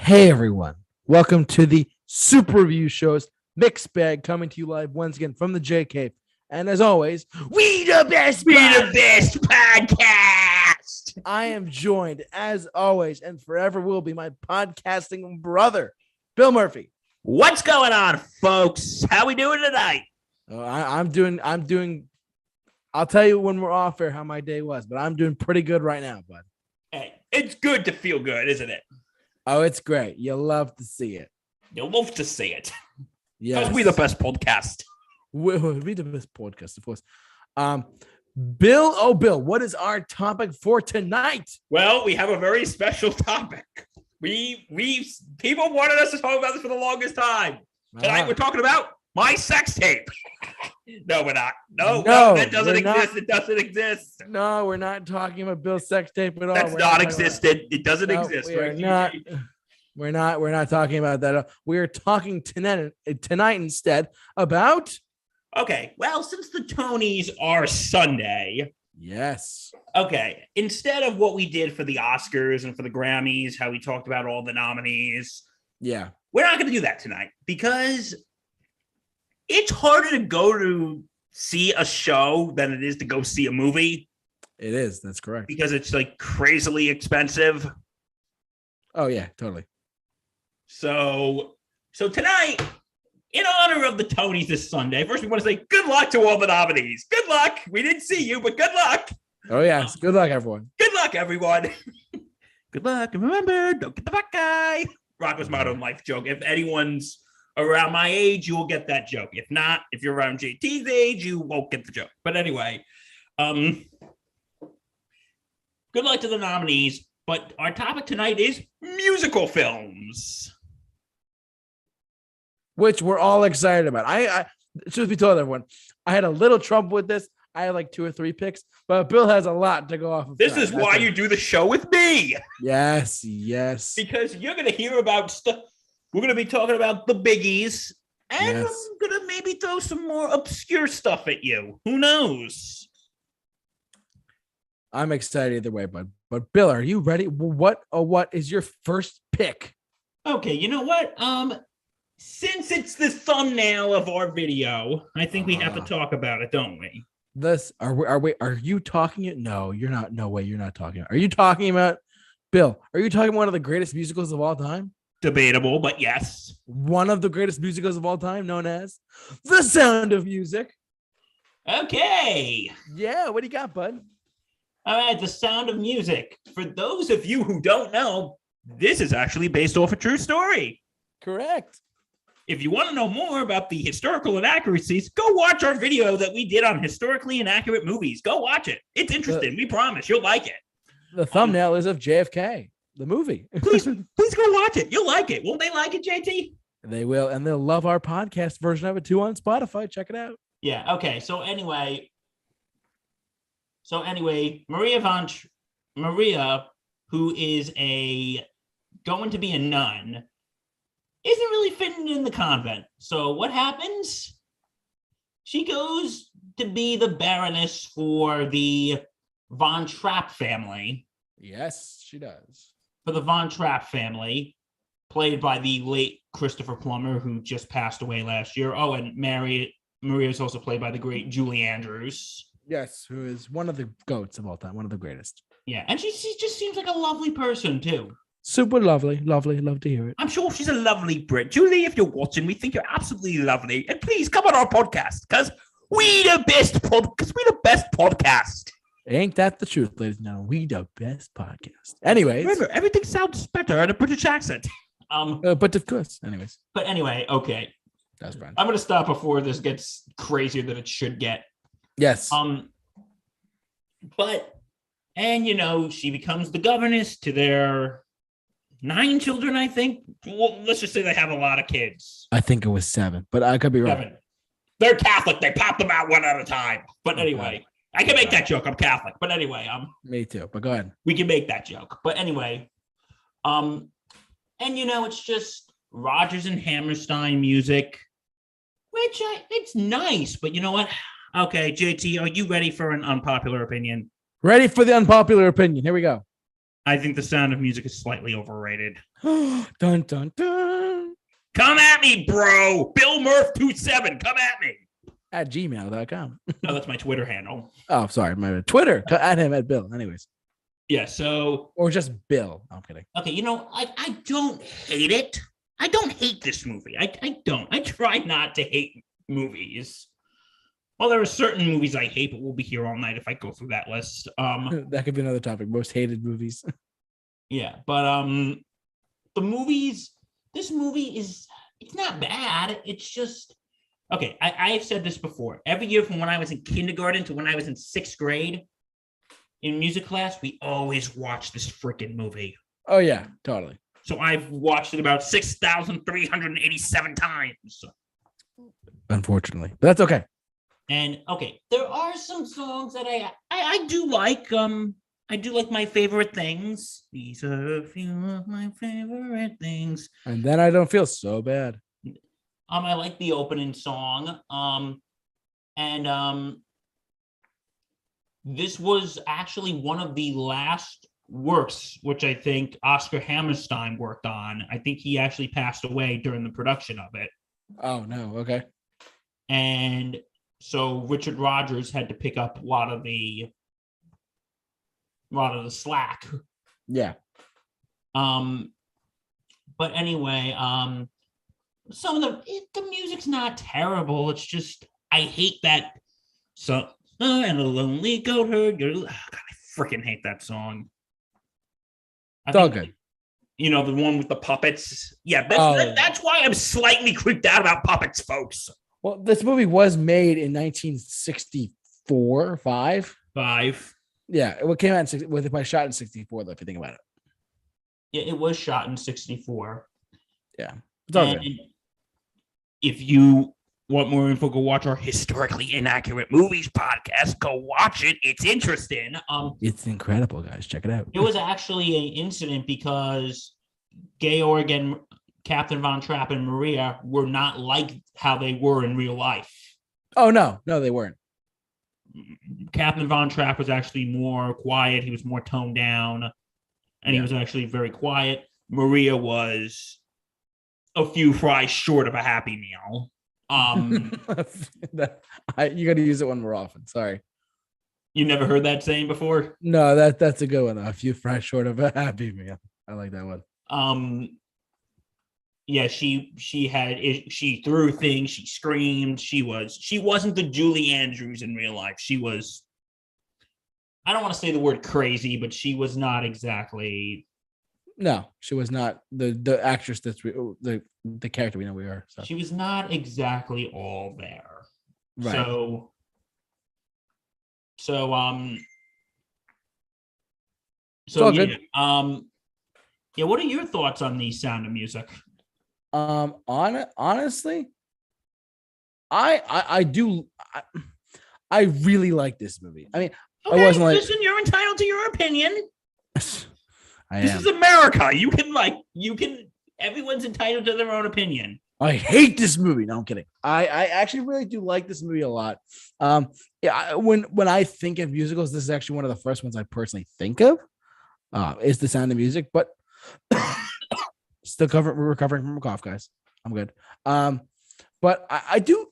Hey everyone, welcome to the Super Review Show's Mixed Bag, coming to you live once again from the J Cave. And as always, we the best podcast. I am joined, as always, and forever will be, my podcasting brother, Bill Murphy. What's going on, folks? How we doing tonight? I'm doing. I'll tell you when we're off air how my day was, but I'm doing pretty good right now, bud. Hey, it's good to feel good, isn't it? Oh, it's great. You love to see it. You love to see it. Yeah, Because we the best podcast. We the best podcast, of course. Bill, what is our topic for tonight? Well, we have a very special topic. We people wanted us to talk about this for the longest time. Tonight we're talking about my sex tape. No, we're not. No, that doesn't exist. It doesn't exist. No, we're not talking about Bill's sex tape at all. That's not existed. It doesn't exist. We're not talking about that. We're talking tonight instead about. Okay, well, since the Tonys are Sunday. Yes. Okay, instead of what we did for the Oscars and for the Grammys, how we talked about all the nominees. Yeah. We're not going to do that tonight because it's harder to go to see a show than it is to go see a movie. It is. That's correct. Because it's like crazily expensive. Oh, yeah, totally. So tonight, in honor of the Tonys this Sunday, first we want to say good luck to all the nominees. Good luck. We didn't see you, but good luck. Oh, yes. Good luck, everyone. Good luck, everyone. Good luck. And remember, don't get the back guy. Rocco's modern life joke. If anyone's around my age, you will get that joke. If not, if you're around JT's age, you won't get the joke. But anyway, good luck to the nominees. But our topic tonight is musical films, which we're all excited about. I truth be told, everyone, I had a little trouble with this. I had like 2 or 3 picks, but Bill has a lot to go off of. This is why you do the show with me. Yes. Because you're going to hear about stuff. We're going to be talking about the biggies, and I'm going to maybe throw some more obscure stuff at you. Who knows? I'm excited either way, bud. But Bill, are you ready? What is your first pick? Okay, you know what? Since it's the thumbnail of our video, I think we have to talk about it, don't we? Are you talking? No, you're not. No way, you're not talking. Are you talking about, Bill? Are you talking about one of the greatest musicals of all time? Debatable, but yes. One of the greatest musicals of all time, known as The Sound of Music. Okay. Yeah, what do you got, bud? All right, The Sound of Music. For those of you who don't know, this is actually based off a true story. Correct. If you want to know more about the historical inaccuracies, go watch our video that we did on historically inaccurate movies. Go watch it. It's interesting. We promise you'll like it. The thumbnail is of JFK, the movie. please go watch it. You'll like it. Won't they like it, JT? They will, and they'll love our podcast version of it too on Spotify. Check it out. Yeah. Okay. So anyway, Maria, who is going to be a nun, isn't really fitting in the convent. So what happens? She goes to be the Baroness for the Von Trapp family. Yes, she does. For the Von Trapp family, played by the late Christopher Plummer, who just passed away last year. Oh, and Maria is also played by the great Julie Andrews. Yes, who is one of the goats of all time, one of the greatest. Yeah, and she just seems like a lovely person, too. Super lovely. Love to hear it. I'm sure she's a lovely Brit. Julie, if you're watching, we think you're absolutely lovely. And please come on our podcast, because we the best podcast. Ain't that the truth, ladies and gentlemen? We the best podcast. Anyways. Remember, everything sounds better in a British accent. But of course, anyways. But anyway, okay. That's fine. I'm going to stop before this gets crazier than it should get. Yes. She becomes the governess to their 9 children, I think. Well, let's just say they have a lot of kids. I think it was 7, but I could be wrong. 7. They're Catholic. They pop them out one at a time. But anyway, I can make that joke. I'm Catholic. But anyway, me too. But go ahead. We can make that joke. But anyway, it's just Rodgers and Hammerstein music, which it's nice. But you know what? Okay, JT, are you ready for an unpopular opinion? Ready for the unpopular opinion. Here we go. I think The Sound of Music is slightly overrated. Dun dun dun. Come at me, bro. Bill Murph27. Come at me. At gmail.com. No, that's my Twitter handle. Oh, sorry. My Twitter. At him at Bill. Anyways. Yeah, so. Or just Bill. I'm kidding. Okay, I don't hate it. I don't hate this movie. I don't. I try not to hate movies. Well, there are certain movies I hate, but we'll be here all night if I go through that list. That could be another topic. Most hated movies. Yeah, but this movie it's not bad. It's just okay. I've said this before. Every year from when I was in kindergarten to when I was in 6th grade in music class, we always watched this freaking movie. Oh yeah, totally. So I've watched it about 6,387 times. Unfortunately, but that's okay. And okay, there are some songs that I do like. I do like My Favorite Things. These are a few of my favorite things. And then I don't feel so bad. I like the opening song. And this was actually one of the last works which I think Oscar Hammerstein worked on. I think he actually passed away during the production of it. Oh no, okay. And so Richard Rodgers had to pick up a lot of the slack. Yeah. But anyway, some of the music's not terrible. It's just I hate that. So and a lonely goat herd. God, I freaking hate that song. It's all good. The one with the puppets. Yeah, that's why I'm slightly creeped out about puppets, folks. Well, this movie was made in 1964, 5. Yeah, it came out by shot in 64, though, if you think about it. Yeah, it was shot in 64. Yeah, it's all good. If you want more info, go watch our Historically Inaccurate Movies podcast. Go watch it. It's interesting. It's incredible, guys. Check it out. It was actually an incident because Georg and Captain Von Trapp and Maria were not like how they were in real life. Oh, no, they weren't. Captain Von Trapp was actually more quiet. He was more toned down, and he was actually very quiet. Maria was a few fries short of a Happy Meal. You got to use it one more often. Sorry. You never heard that saying before? No, that's a good one. A few fries short of a Happy Meal. I like that one. Yeah, she threw things, she screamed, she wasn't the Julie Andrews in real life. She was, I don't want to say the word crazy, but she was not exactly. No, she was not the actress that's the character we know we are. So. She was not exactly all there. Right. So yeah. Yeah, what are your thoughts on the Sound of Music? Honestly, I really like this movie. I mean, okay, I wasn't like, listen, you're entitled to your opinion. This is America. Everyone's entitled to their own opinion. I hate this movie. No, I'm kidding. I actually really do like this movie a lot. Yeah, when I think of musicals, this is actually one of the first ones I personally think of. Is The Sound of Music, but still recovering from a cough, guys. I'm good. But I do.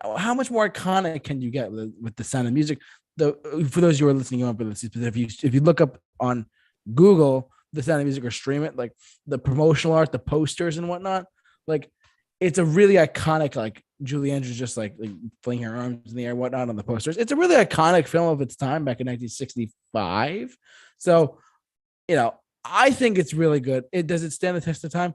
How much more iconic can you get with The Sound of Music? For those who are listening up, if you look up on Google The Sound of Music or stream it, like the promotional art, the posters and whatnot, like it's a really iconic, like Julie Andrews just like flinging her arms in the air and whatnot on the posters. It's a really iconic film of its time back in 1965. So, I think it's really good. Does it stand the test of time?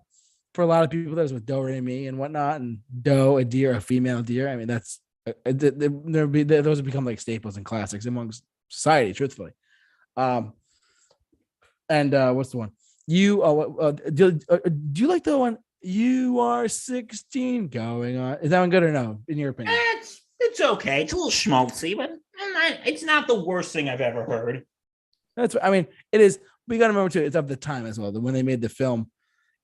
For a lot of people, that is with Do Re Mi and whatnot, and Do, a deer, a female deer. I mean, that's those have become like staples and classics amongst society, truthfully. And what's the one? Do you like the one? You are 16 going on. Is that one good or no? In your opinion? It's okay. It's a little schmaltzy, but it's not the worst thing I've ever heard. It is. We got to remember too. It's of the time as well. When they made the film,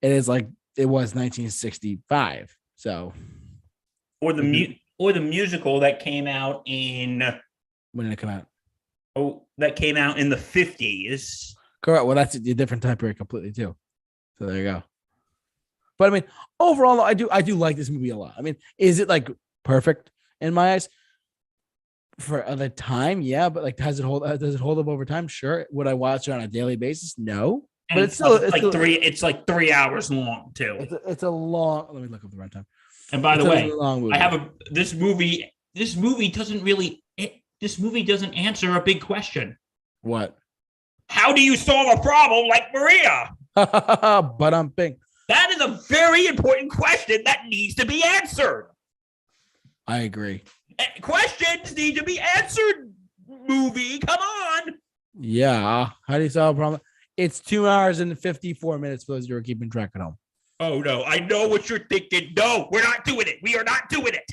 it is like it was 1965. So, or the musical that came out in. When did it come out? Oh, that came out in the 50s. Correct. Well, that's a different time period completely too. So there you go. But I mean, overall, I do like this movie a lot. I mean, is it like perfect in my eyes for the time? Yeah, but like, does it hold up over time? Sure. Would I watch it on a daily basis? No. And But it's still like 3 hours long too. It's a long. Let me look up the runtime. And by the way, long movie. I have this movie doesn't answer a big question. What? How do you solve a problem like Maria? But I'm pink. That is a very important question that needs to be answered. I agree. Questions need to be answered. Movie, come on. Yeah. How do you solve a problem? It's 2 hours and 54 minutes for those who are keeping track at home. Oh, no. I know what you're thinking. No, we're not doing it. We are not doing it.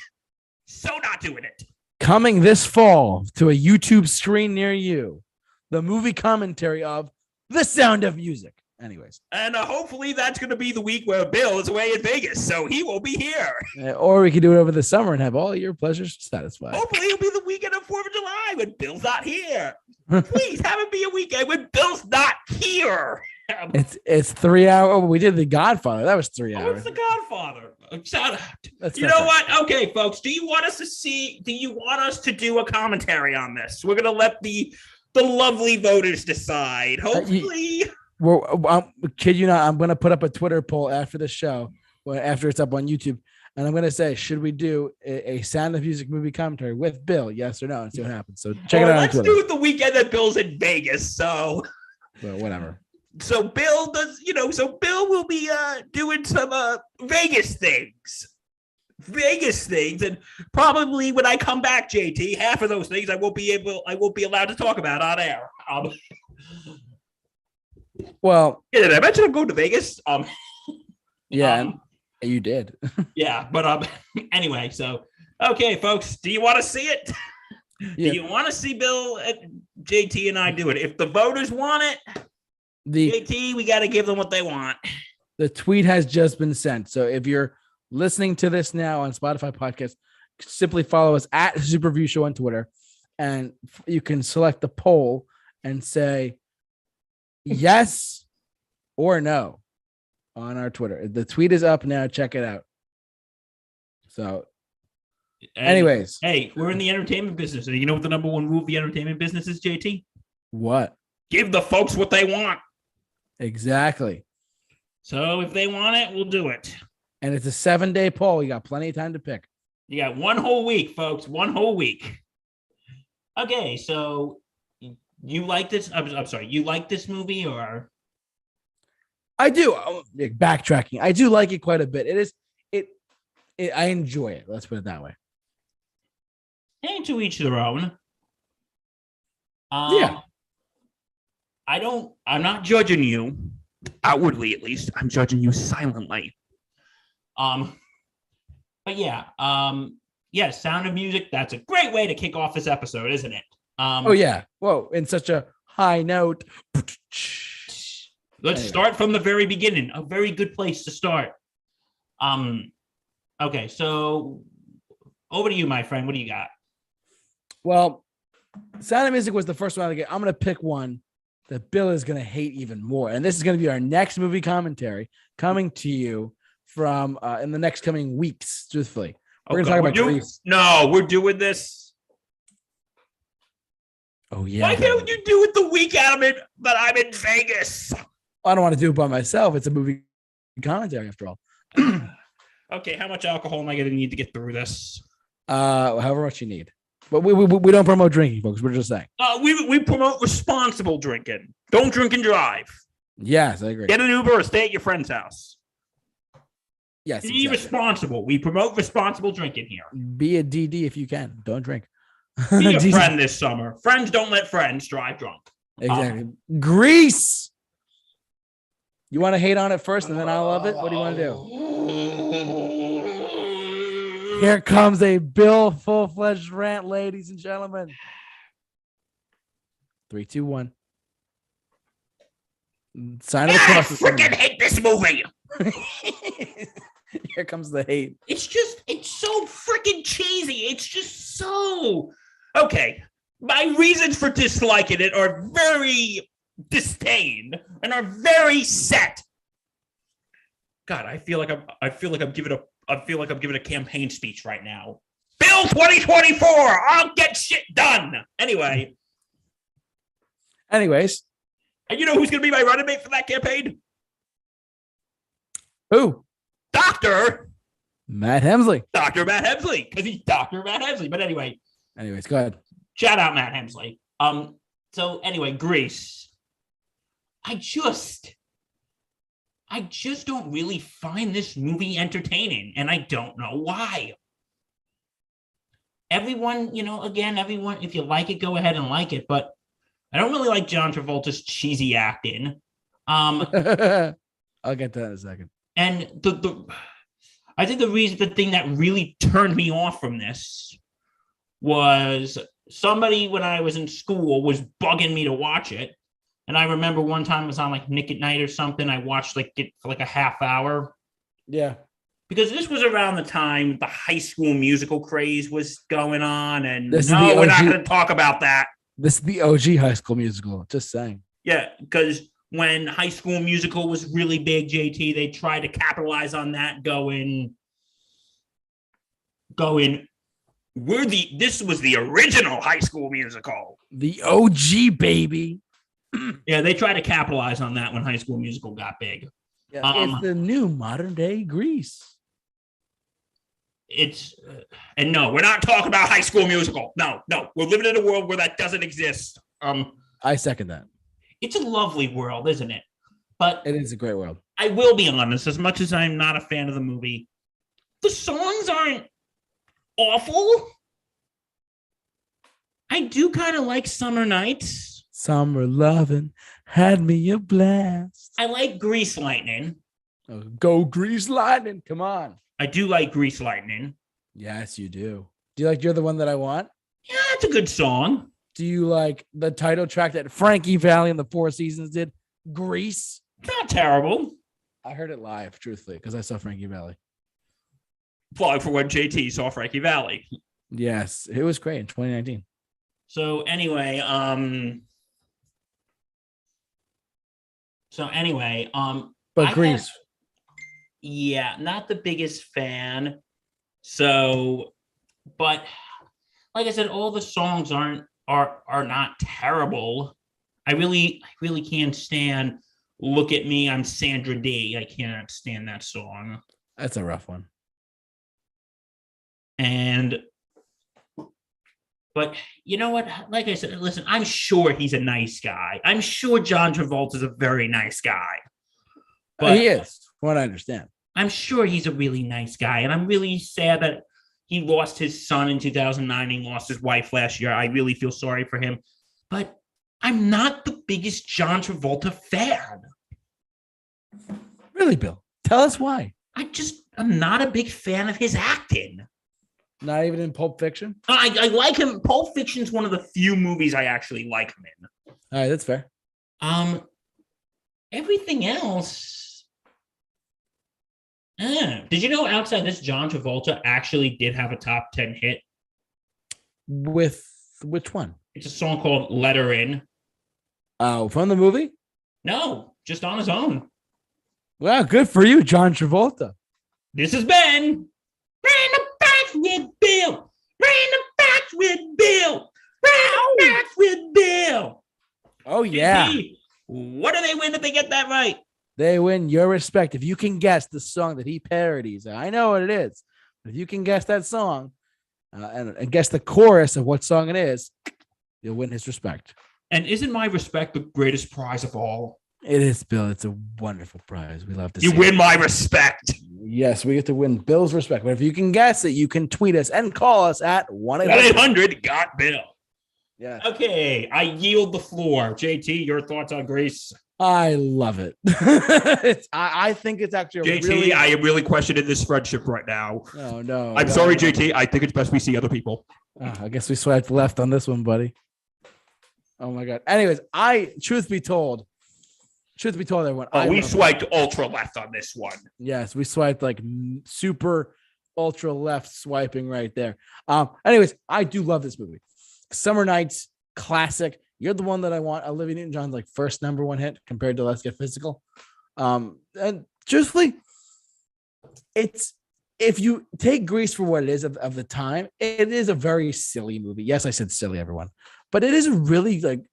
So not doing it. Coming this fall to a YouTube screen near you, the movie commentary of The Sound of Music. Anyways. And hopefully that's going to be the week where Bill is away in Vegas, so he will be here. Or we could do it over the summer and have all your pleasures satisfied. Hopefully it'll be the weekend of 4th of July when Bill's not here. Please have it be a weekend when Bill's not here. It's 3 hours. Oh, we did The Godfather. That was 3 hours. What's The Godfather? You know what? Okay, folks. Do you want us to do a commentary on this? We're gonna let the lovely voters decide. Hopefully. Kid you not, I'm gonna put up a Twitter poll after the show, after it's up on YouTube, and I'm gonna say, should we do a Sound of Music movie commentary with Bill? Yes or no, and see what happens. So check it out. Let's do it the weekend that Bill's in Vegas. So whatever. So Bill will be doing some Vegas things, and probably when I come back, JT, half of those things I won't be allowed to talk about on air. Well, yeah, did I mention I'm going to Vegas? Yeah, you did. Yeah, but anyway, so okay, folks, do you want to see it? Yeah. Do you want to see Bill, JT, and I do it? If the voters want it, JT, we got to give them what they want. The tweet has just been sent. So if you're listening to this now on Spotify podcast, simply follow us at Super Review Show on Twitter, and you can select the poll and say yes or no on our Twitter. The tweet is up now. Check it out. So anyways. Hey, we're in the entertainment business. And you know what the number one rule of the entertainment business is, JT? What? Give the folks what they want. Exactly. So if they want it, we'll do it. And it's a 7-day poll. You got plenty of time to pick. You got one whole week, folks. One whole week. Okay, so you like this? I'm sorry. You like this movie, or? I do. Backtracking. I do like it quite a bit. I enjoy it. Let's put it that way. And to each their own. Yeah. I'm not judging you outwardly, at least. I'm judging you silently. But yeah. Yeah. Sound of Music. That's a great way to kick off this episode, isn't it? Oh yeah. Whoa. In such a high note. Let's start from the very beginning. A very good place to start. Okay. So over to you, my friend. What do you got? Well, Sound of Music was the first one I get. I'm going to pick one that Bill is going to hate even more. And this is going to be our next movie commentary coming to you from in the next coming weeks, truthfully. We're going to talk about Grease. No, we're doing this. Oh, yeah. Why can't you do it the week I'm in Vegas? I don't want to do it by myself. It's a movie commentary after all. Okay, how much alcohol am I going to need to get through this? However much you need. But we don't promote drinking, folks. We're just saying. We promote responsible drinking. Don't drink and drive. Yes, I agree. Get an Uber or stay at your friend's house. Yes, be responsible. We promote responsible drinking here. Be a DD if you can. Don't drink. Be a friend this summer. Friends don't let friends drive drunk. Exactly. Grease. You want to hate on it first, and then I'll love it? What do you want to do? Here comes a Bill full-fledged rant, ladies and gentlemen. 3, 2, 1. Sign of the cross. I freaking hate this movie. Here comes the hate. It's so freaking cheesy. It's just so okay. My reasons for disliking it are very, disdain and are very set. God, I feel like I'm giving a campaign speech right now. Bill 2024, I'll get shit done. Anyways, and you know who's going to be my running mate for that campaign? Who? Dr. Matt Hemsley. Dr. Matt Hemsley, because he's Dr. Matt Hemsley. But anyways, go ahead. Shout out Matt Hemsley. So anyway, Grease. I just don't really find this movie entertaining, and I don't know why. Everyone, if you like it, go ahead and like it, but I don't really like John Travolta's cheesy acting. I'll get to that in a second. And I think the thing that really turned me off from this was somebody when I was in school was bugging me to watch it. And I remember one time it was on like Nick at Night or something. I watched it for like a half hour. Yeah. Because this was around the time the High School Musical craze was going on. And we're not going to talk about that. This is the OG High School Musical. Just saying. Yeah, because when High School Musical was really big, JT, they tried to capitalize on that going, this was the original High School Musical. The OG, baby. Yeah, they tried to capitalize on that when High School Musical got big. Yeah, it's the new modern day Grease. And no, we're not talking about High School Musical. No, we're living in a world where that doesn't exist. I second that. It's a lovely world, isn't it? But it is a great world. I will be honest, as much as I'm not a fan of the movie, the songs aren't awful. I do kind of like Summer Nights. Summer loving had me a blast. I like Grease Lightning. Oh, go Grease Lightning. Come on. I do like Grease Lightning. Yes, you do. Do you like You're the One That I Want? Yeah, it's a good song. Do you like the title track that Frankie Valli and the Four Seasons did? Grease? Not terrible. I heard it live, truthfully, because I saw Frankie Valli. Plug for when JT saw Frankie Valli. Yes, it was great in 2019. So anyway, but Grease. Yeah, not the biggest fan. So, but like I said, all the songs are not terrible. I really can't stand Look at Me, I'm Sandra D. I cannot stand that song. That's a rough one. But you know what? Like I said, listen, I'm sure he's a nice guy. I'm sure John Travolta is a very nice guy. But he is, from what I understand. I'm sure he's a really nice guy. And I'm really sad that he lost his son in 2009. He lost his wife last year. I really feel sorry for him. But I'm not the biggest John Travolta fan. Really, Bill? Tell us why. I'm not a big fan of his acting. Not even in Pulp Fiction? I like him. Pulp Fiction's one of the few movies I actually like him in. All right, that's fair. Everything else. Did you know outside this, John Travolta actually did have a top 10 hit? With which one? It's a song called Let Her In. Oh, from the movie? No, just on his own. Well, good for you, John Travolta. This has been Random Facts with Bill. Random Facts with Bill. Random Facts with Bill. Oh, yeah. What do they win if they get that right? They win your respect. If you can guess the song that he parodies, I know what it is. But if you can guess that song and guess the chorus of what song it is, you'll win his respect. And isn't my respect the greatest prize of all? It is, Bill. It's a wonderful prize. We love to see you win my respect. Yes, we get to win Bill's respect. But if you can guess it, you can tweet us and call us at 1-800-GOT-BILL. Yeah. Okay, I yield the floor. JT, your thoughts on Grease? I love it. I think it's actually JT, I am really questioning this friendship right now. Oh, no. I'm sorry, JT. I think it's best we see other people. I guess we swiped left on this one, buddy. Oh, my God. Anyways, truth be told, everyone. We swiped ultra left on this one. Yes, we swiped like super ultra left swiping right there. Anyways, I do love this movie. Summer Nights, classic. You're the one that I want. Olivia Newton-John's like first number one hit compared to Let's Get Physical. And truthfully, it's if you take Grease for what it is of the time, it is a very silly movie. Yes, I said silly, everyone, but it is a really like.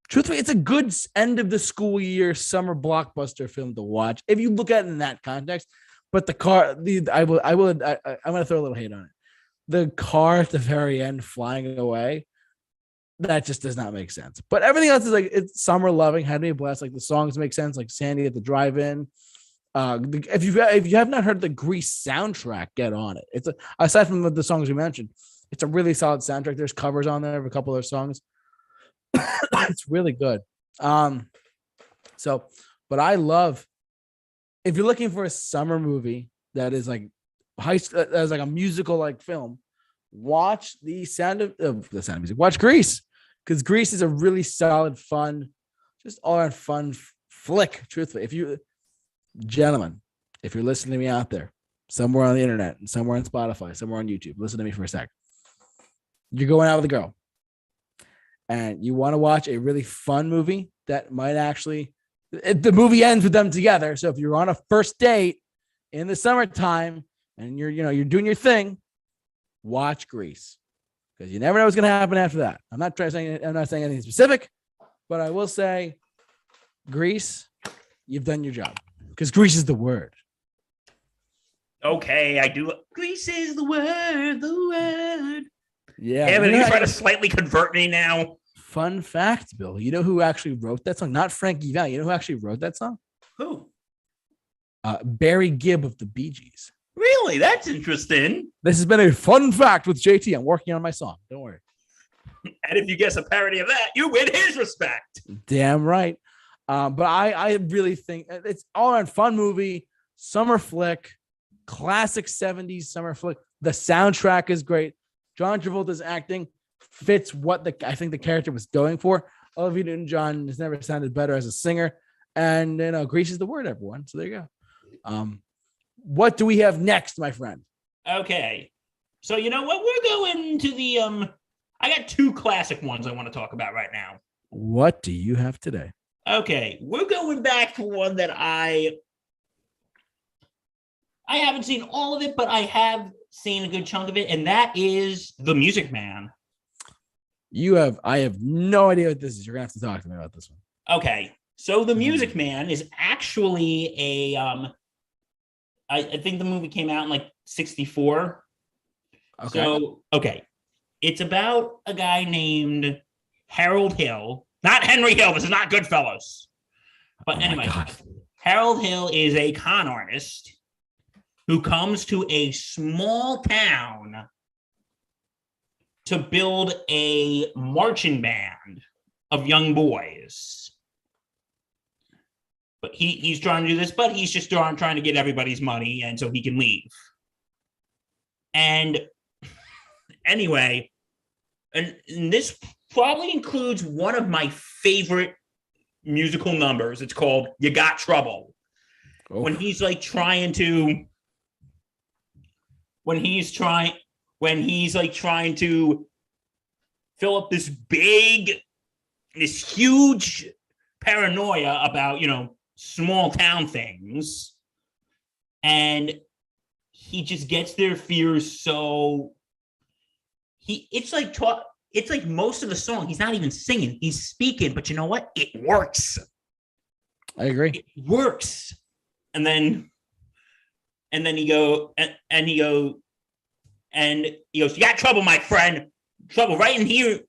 Truthfully, it's a good end of the school year summer blockbuster film to watch if you look at it in that context. But I'm going to throw a little hate on it. The car at the very end flying away, that just does not make sense. But everything else is like it's summer loving, had me a blast. Like the songs make sense, like Sandy at the drive-in. If you have not heard the Grease soundtrack, get on it. Aside from the songs we mentioned, it's a really solid soundtrack. There's covers on there of a couple of their songs. It's really good. But I love if you're looking for a summer movie that is like as like a musical like film, watch the Sound of Music. Watch Grease, because Grease is a really solid, fun, just all around fun flick. Truthfully, if you're listening to me out there, somewhere on the internet, and somewhere on Spotify, somewhere on YouTube, listen to me for a sec. You're going out with a girl, and you want to watch a really fun movie that might actually, the movie ends with them together. So if you're on a first date in the summertime and you're doing your thing, watch Grease, because you never know what's going to happen after that. I'm not saying anything specific, but I will say, Grease, you've done your job, because Grease is the word. Okay, I do. Grease is the word, the word. Yeah. Evan, you try to slightly convert me now. Fun fact, Bill. You know who actually wrote that song? Not Frankie Valli. You know who actually wrote that song? Who? Barry Gibb of the Bee Gees. Really? That's interesting. This has been a fun fact with JT. I'm working on my song. Don't worry. And if you guess a parody of that, you win his respect. Damn right. But I really think it's all around fun movie, summer flick, classic 70s summer flick. The soundtrack is great. John Travolta's acting fits what I think the character was going for. Olivia Newton-John has never sounded better as a singer. And Grease is the word, everyone. So there you go. What do we have next, my friend? Okay. So you know what? We're going to the I got two classic ones I want to talk about right now. What do you have today? Okay, we're going back to one that I haven't seen all of it, but I have seen a good chunk of it, and that is The Music Man. I have no idea what this is. You're gonna have to talk to me about this one. Okay, so The Music Man is actually a I think the movie came out in like 1964. Okay. So it's about a guy named Harold Hill, not Henry Hill. This is not Goodfellas. But anyway, Harold Hill is a con artist who comes to a small town to build a marching band of young boys. But he's trying to do this, but he's just trying to get everybody's money, and so he can leave. And anyway, and this probably includes one of my favorite musical numbers. It's called "You Got Trouble." Oh. When he's trying to fill up this huge paranoia about, small town things. And he just gets their fears. So it's like most of the song, he's not even singing, he's speaking, but you know what? It works. I agree. It works. And then he goes, "You got trouble, my friend. Trouble right in here."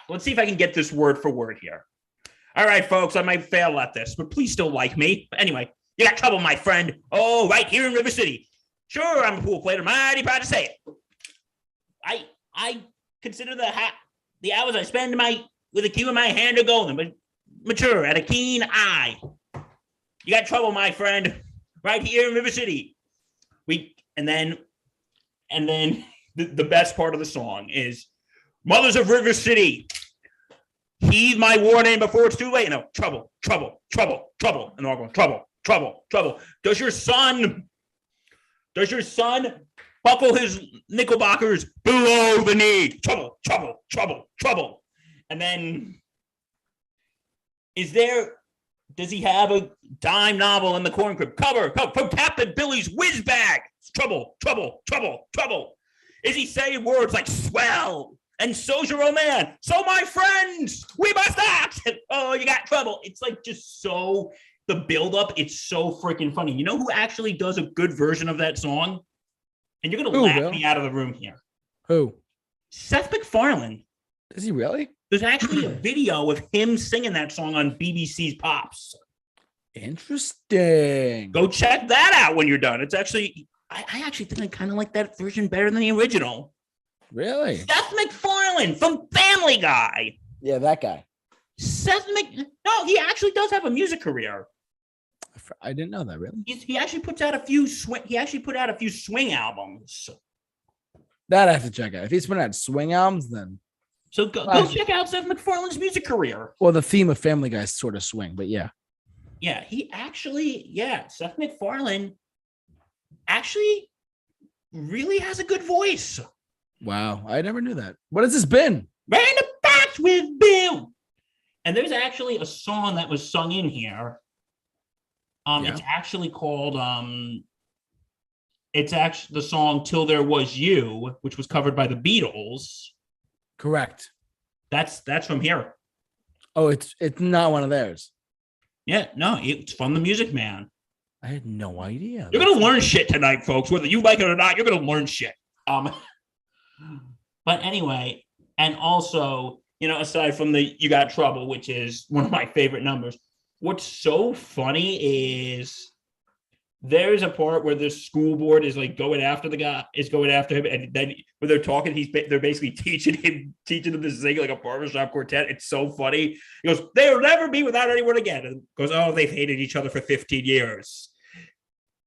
Let's see if I can get this word for word here. All right, folks, I might fail at this, but please still like me. But anyway, "You got trouble, my friend. Oh, right here in River City. Sure, I'm a pool player. Mighty proud to say it. I consider the hours I spend with a cue in my hand are golden, but mature at a keen eye. You got trouble, my friend. Right here in River City." And then the best part of the song is, "Mothers of River City, heed my warning before it's too late." No, trouble, trouble, trouble, trouble. And they're all going, trouble, trouble, trouble. Does your son buckle his knickerbockers below the knee? Trouble, trouble, trouble, trouble. And then Does he have a dime novel in the corn crib? Cover from Captain Billy's whiz bag. Trouble. Is he saying words like swell and so's your old man? So my friends, we must act. Oh, you got trouble. It's like just so the buildup. It's so freaking funny. You know who actually does a good version of that song? And you're gonna laugh me out of the room here. Who? Seth MacFarlane. Is he really? There's actually a video of him singing that song on BBC's Pops. Interesting. Go check that out when you're done. It's actually, I actually think I kind of like that version better than the original. Really? Seth MacFarlane from Family Guy. Yeah, that guy. No, he actually does have a music career. I didn't know that. Really? He actually puts out a few swing albums. That I have to check out. If he's putting out swing albums, then. So go check out Seth MacFarlane's music career. Well, the theme of Family Guy is sort of swing, but yeah. Yeah, Seth MacFarlane actually really has a good voice. Wow, I never knew that. What has this been? Random Facts with Bill. And there's actually a song that was sung in here. It's actually called it's actually the song Till There Was You, which was covered by the Beatles. Correct. That's from here. Oh, it's not one of theirs. Yeah, no, it's from the Music Man. I had no idea. You're gonna learn shit tonight, folks. Whether you like it or not, you're gonna learn shit. But anyway, and also, aside from the "You Got Trouble," which is one of my favorite numbers, what's so funny is there's a part where the school board is like going after him, and then when they're talking, they're basically teaching him to sing like a barbershop quartet. It's so funny. He goes, "They'll never be without anyone again," and goes, "Oh, they've hated each other for 15 years."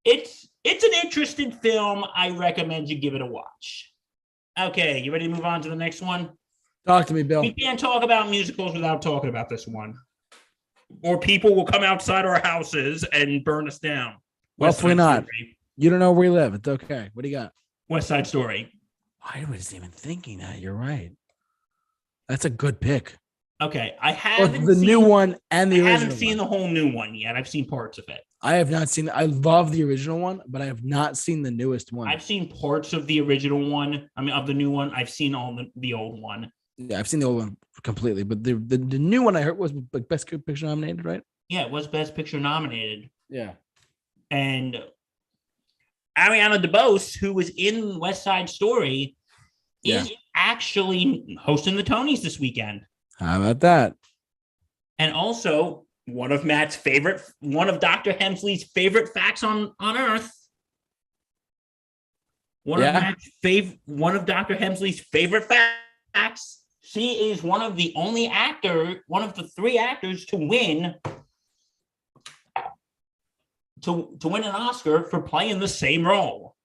It's an interesting film. I recommend you give it a watch. Okay, you ready to move on to the next one? Talk to me, Bill. We can't talk about musicals without talking about this one, or people will come outside our houses and burn us down. Hopefully not. Story. You don't know where we live. It's okay. What do you got? West Side Story. I wasn't even thinking that. You're right. That's a good pick. Okay, I haven't the new one and the original. I haven't seen the whole new one yet. I've seen parts of it. I have not seen. I love the original one, but I have not seen the newest one. I've seen parts of the original one. I mean, of the new one. I've seen all the old one. Yeah, I've seen the old one completely, but the new one I heard was like Best Picture nominated, right? Yeah, it was Best Picture nominated. Yeah. And Ariana DeBose, who was in West Side Story, is actually hosting the Tonys this weekend. How about that? And also one of Dr. Hemsley's favorite facts on Earth. One of Dr. Hemsley's favorite facts. She is one of the three actors to win an Oscar for playing the same role.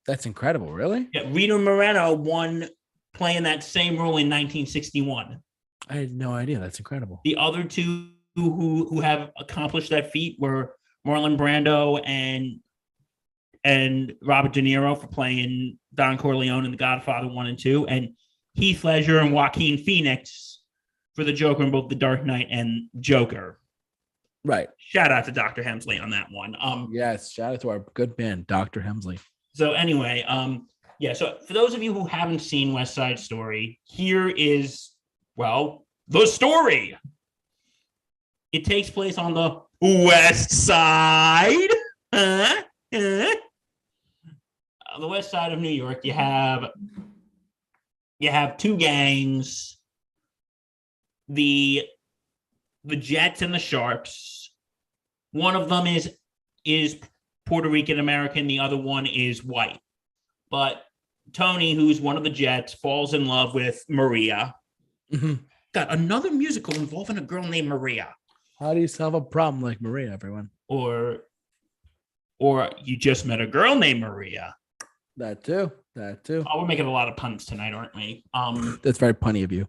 That's incredible, really? Yeah, Rita Moreno won playing that same role in 1961. I had no idea. That's incredible. The other two who have accomplished that feat were Marlon Brando and Robert De Niro for playing Don Corleone in The Godfather 1 and 2, and Heath Ledger and Joaquin Phoenix for the Joker in both The Dark Knight and Joker. Right. Shout out to Dr. Hemsley on that one. Yes, shout out to our good man, Dr. Hemsley. So anyway, so for those of you who haven't seen West Side Story, here is, the story. It takes place on the West Side. The West Side of New York. You have two gangs. The Jets and the Sharps. One of them is Puerto Rican American. The other one is white. But Tony, who's one of the Jets, falls in love with Maria. Mm-hmm. Got another musical involving a girl named Maria. How do you solve a problem like Maria, everyone? Or you just met a girl named Maria. That too. Oh, we're making a lot of puns tonight, aren't we? That's very punny of you.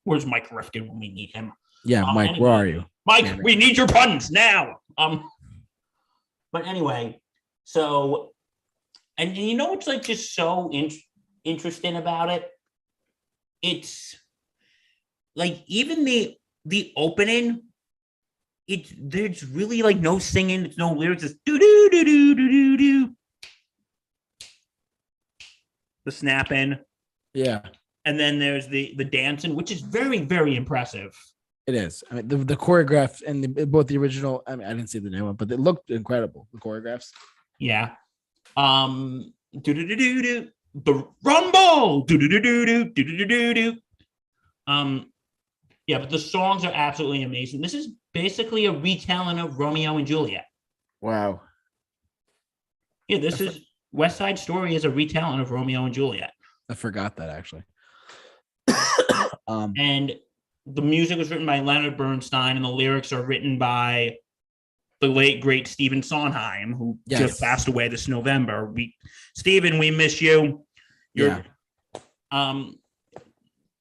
Where's Mike Rifkin when we need him? Yeah, Mike, anyway, where are you? Mike, we need your puns now. But anyway, so, and you know what's like just so interesting about it? It's like even the opening, there's really like no singing, it's no lyrics, it's do do do do do do do. The snapping. Yeah. And then there's the dancing, which is very, very impressive. It is. I mean, the choreograph and both the original. I mean, I didn't see the new one, but it looked incredible. The choreographs. Yeah. Do do do do do. The rumble. Do do do do do do do do do. Yeah, but the songs are absolutely amazing. This is basically a retelling of Romeo and Juliet. Wow. Yeah, this is West Side Story is a retelling of Romeo and Juliet. I forgot that actually. And the music was written by Leonard Bernstein, and the lyrics are written by the late great Stephen Sondheim, who just passed away this November. Stephen, we miss you. Don't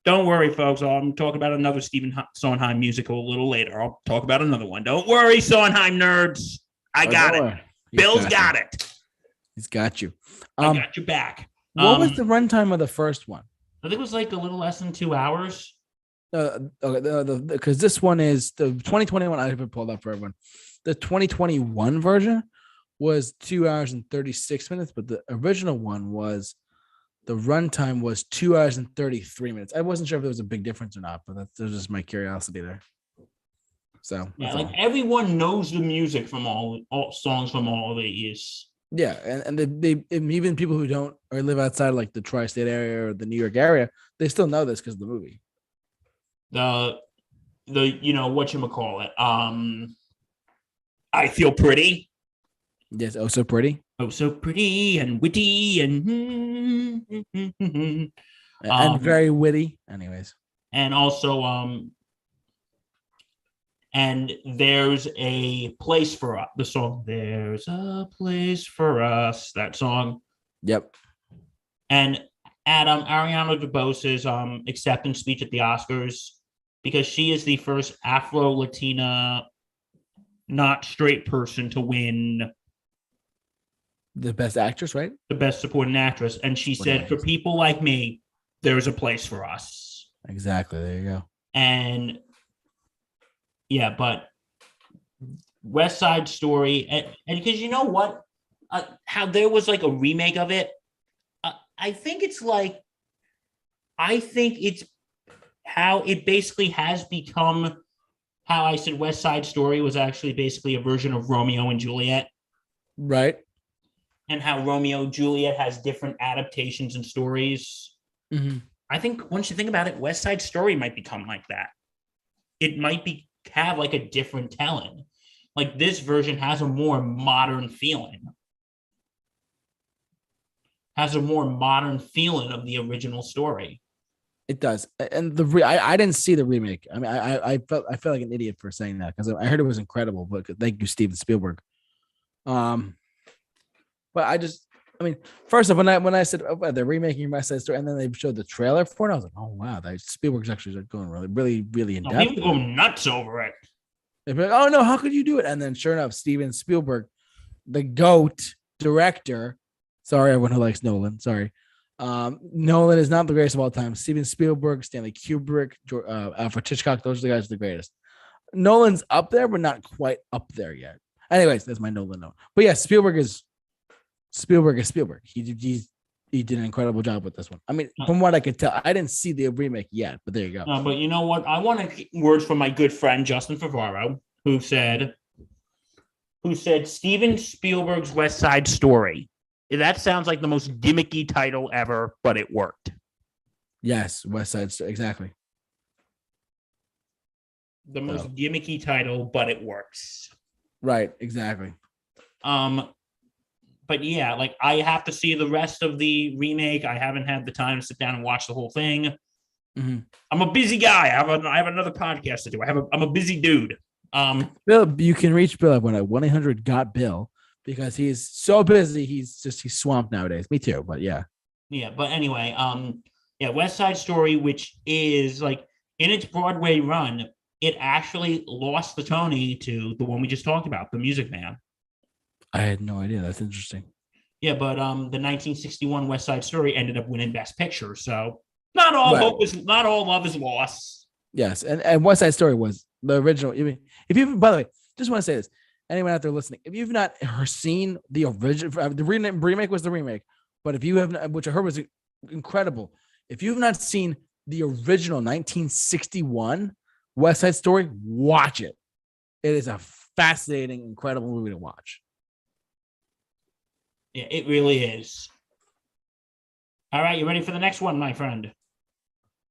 worry, folks. I'm talking about another Stephen Sondheim musical a little later. I'll talk about another one. Don't worry, Sondheim nerds. I got it. Bill's got it. He's got you. I got your back. What was the runtime of the first one? I think it was like a little less than 2 hours. Because this one is the 2021. I haven't pulled up for everyone. The 2021 version was 2 hours and 36 minutes, but the original one was the runtime was 2 hours and 33 minutes. I wasn't sure if there was a big difference or not, but that's just my curiosity there. So yeah, like everyone knows the music from all songs from all of these. Yeah, and they even people who don't or live outside like the tri-state area or the New York area, they still know this because of the movie. The whatchamacallit. I Feel Pretty. Yes, Oh So Pretty. Oh So Pretty and witty and very witty. Anyways. And also and There's a Place for Us. The song There's a Place for Us. That song. Yep. And at Ariana DeBose's acceptance speech at the Oscars, because she is the first Afro-Latina, not straight person to win the Best Actress, right? The Best Supporting Actress. And she said, for people like me, there's a place for us. Exactly. There you go. And yeah, but West Side Story, and because you know what? How there was like a remake of it. I think it's how it basically has become how I said West Side Story was actually basically a version of Romeo and Juliet. Right. And how Romeo and Juliet has different adaptations and stories. Mm-hmm. I think once you think about it, West Side Story might become like that. It might have like a different telling. Like this version has a more modern feeling. Has a more modern feeling of the original story. It does, and I didn't see the remake. I mean, I felt like an idiot for saying that because I heard it was incredible. But thank you, Steven Spielberg. But first off, when I said they're remaking West Side Story, and then they showed the trailer for it, I was like, oh wow, that Spielberg's actually going really in depth. People go nuts over it. They'd be like, oh no, how could you do it? And then sure enough, Steven Spielberg, the GOAT director. Sorry, everyone who likes Nolan. Sorry. Nolan is not the greatest of all time. Steven Spielberg, Stanley Kubrick, Alfred Hitchcock, those are the guys who are the greatest. Nolan's up there, but not quite up there yet. Anyways, that's my Nolan note. But yeah, Spielberg is Spielberg. He did an incredible job with this one. I mean, from what I could tell, I didn't see the remake yet, but there you go. But you know what? I want words from my good friend Justin Favaro, who said Steven Spielberg's West Side Story. That sounds like the most gimmicky title ever, but it worked. Yes, West Side Story, exactly. The most gimmicky title, but it works. Right, exactly. But yeah, like I have to see the rest of the remake. I haven't had the time to sit down and watch the whole thing. Mm-hmm. I'm a busy guy. I have another podcast to do. I'm a busy dude. Bill, you can reach Bill at 1-800-GOT-BILL. Because he's so busy, he's swamped nowadays. Me too, but yeah. Yeah, but anyway, West Side Story, which is like in its Broadway run, it actually lost the Tony to the one we just talked about, The Music Man. I had no idea. That's interesting. Yeah, but the 1961 West Side Story ended up winning Best Picture, so not all love is lost. Yes, and West Side Story was the original. I mean, if you, by the way, just want to say this: anyone out there listening, if you've not seen the original, the remake was the remake, but if you have, which I heard was incredible, if you've not seen the original 1961 West Side Story, watch it. It is a fascinating, incredible movie to watch. Yeah, it really is. All right, you ready for the next one, my friend?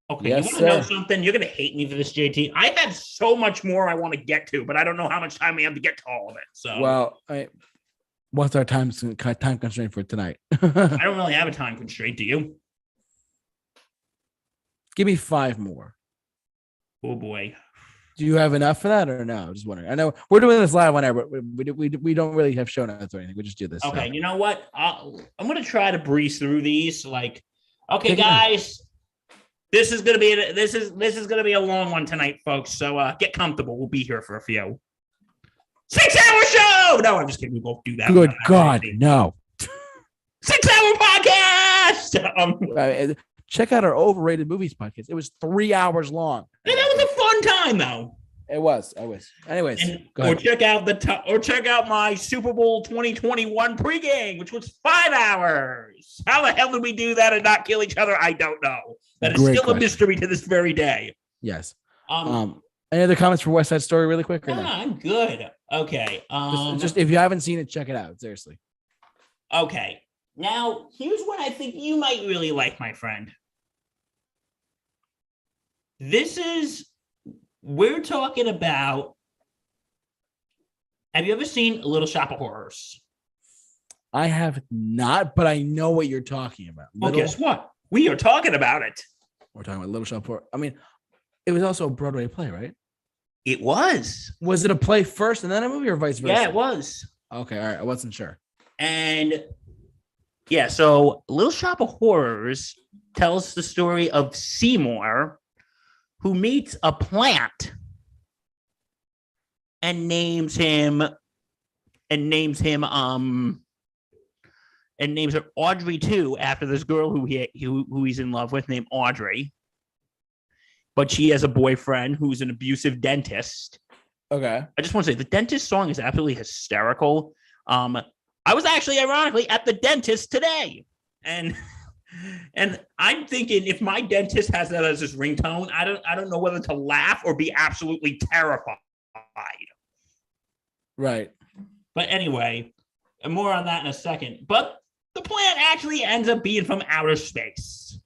Okay, Yes, you want to know sir. something? You're going to hate me for this, JT. I have so much more I want to get to, but I don't know how much time we have to get to all of it. So, Well, what's our time constraint for tonight? I don't really have a time constraint. Do you? Give me 5 more. Oh boy. Do you have enough for that or no? Just wondering. I know we're doing this live whenever, but we don't really have show notes or anything. We just do this. Okay, so. you know what? I'm going to try to breeze through these. Like, okay, Take guys, this is going to be this is going to be a long one tonight, folks. So get comfortable. We'll be here for a few. 6-hour show. No, I'm just kidding. We both do that. Good God, no. 6-hour podcast. Check out our overrated movies podcast. It was 3 hours long. And that was a fun time, though. It was. I was. Anyways, or check out my Super Bowl 2021 pregame, which was 5 hours. How the hell did we do that and not kill each other? I don't know. That is still a mystery to this very day. Yes. Any other comments for West Side Story, really quick? No, I'm good. Okay. Just if you haven't seen it, check it out. Seriously. Okay. Now, here's what I think you might really like, my friend. We're talking about, have you ever seen Little Shop of Horrors? I have not, but I know what you're talking about. Well, guess what? We are talking about it. We're talking about Little Shop of Horrors. I mean, it was also a Broadway play, right? It was. Was it a play first and then a movie or vice versa? Yeah, it was. Okay, all right. I wasn't sure. And yeah, so Little Shop of Horrors tells the story of Seymour, who meets a plant and names her Audrey too, after this girl who he's in love with named Audrey. But she has a boyfriend who's an abusive dentist. Okay. I just want to say the dentist song is absolutely hysterical. I was actually ironically at the dentist today, and I'm thinking if my dentist has that as his ringtone, I don't know whether to laugh or be absolutely terrified. Right. But anyway, more on that in a second. But the plant actually ends up being from outer space.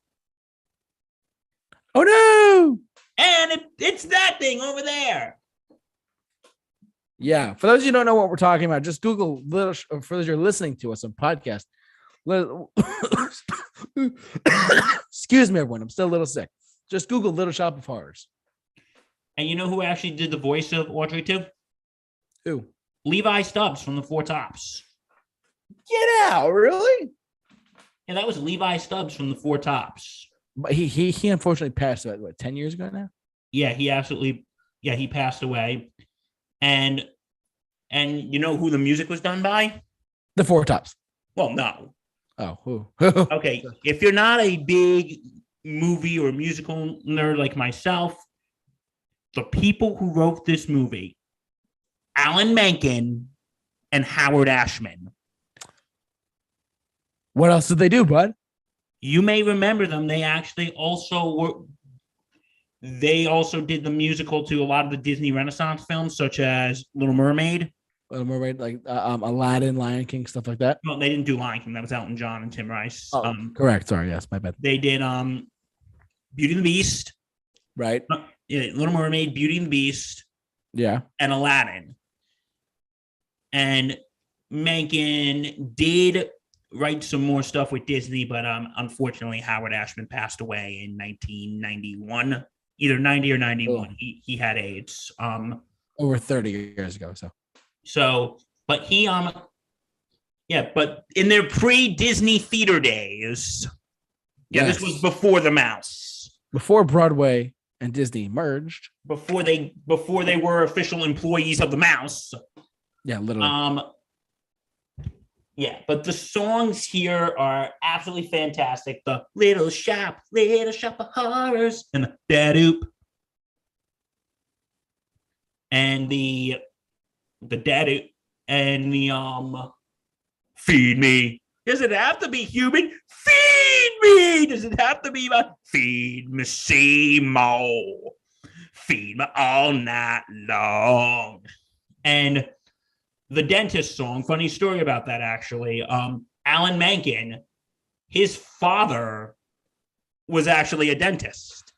Oh no! And it's that thing over there. Yeah. For those of you who don't know what we're talking about, just Google for those you're listening to us on podcast. Excuse me, everyone. I'm still a little sick. Just Google Little Shop of Horrors. And you know who actually did the voice of Audrey too? Who? Levi Stubbs from the Four Tops. Get out, really? Yeah, that was Levi Stubbs from the Four Tops. But he unfortunately passed away, 10 years ago now? Yeah, he passed away. And you know who the music was done by? The Four Tops. Well, no. Oh, who? Okay, if you're not a big movie or musical nerd like myself, the people who wrote this movie, Alan Menken and Howard Ashman. What else did they do, bud? You may remember them. They actually also did the musical to a lot of the Disney Renaissance films, such as Little Mermaid. Little Mermaid, like Aladdin, Lion King, stuff like that. No, they didn't do Lion King. That was Elton John and Tim Rice. Oh, correct. Sorry, yes, my bad. They did Beauty and the Beast. Right. Yeah, Little Mermaid, Beauty and the Beast. Yeah. And Aladdin. And Menken did write some more stuff with Disney, but unfortunately Howard Ashman passed away in 1991, either 90 or 91. Oh. He had AIDS. Over 30 years ago. But but in their pre-Disney theater days, this was before the mouse. Before Broadway and Disney merged. Before they were official employees of the mouse. Yeah, literally. Yeah, but the songs here are absolutely fantastic. The Little Shop of Horrors and the Dadoop. and the daddy and the feed me. Does it have to be human? Feed me. Does it have to be about feed me, Seymour? Feed me all night long. And the dentist song, funny story about that actually. Alan Menken, his father was actually a dentist.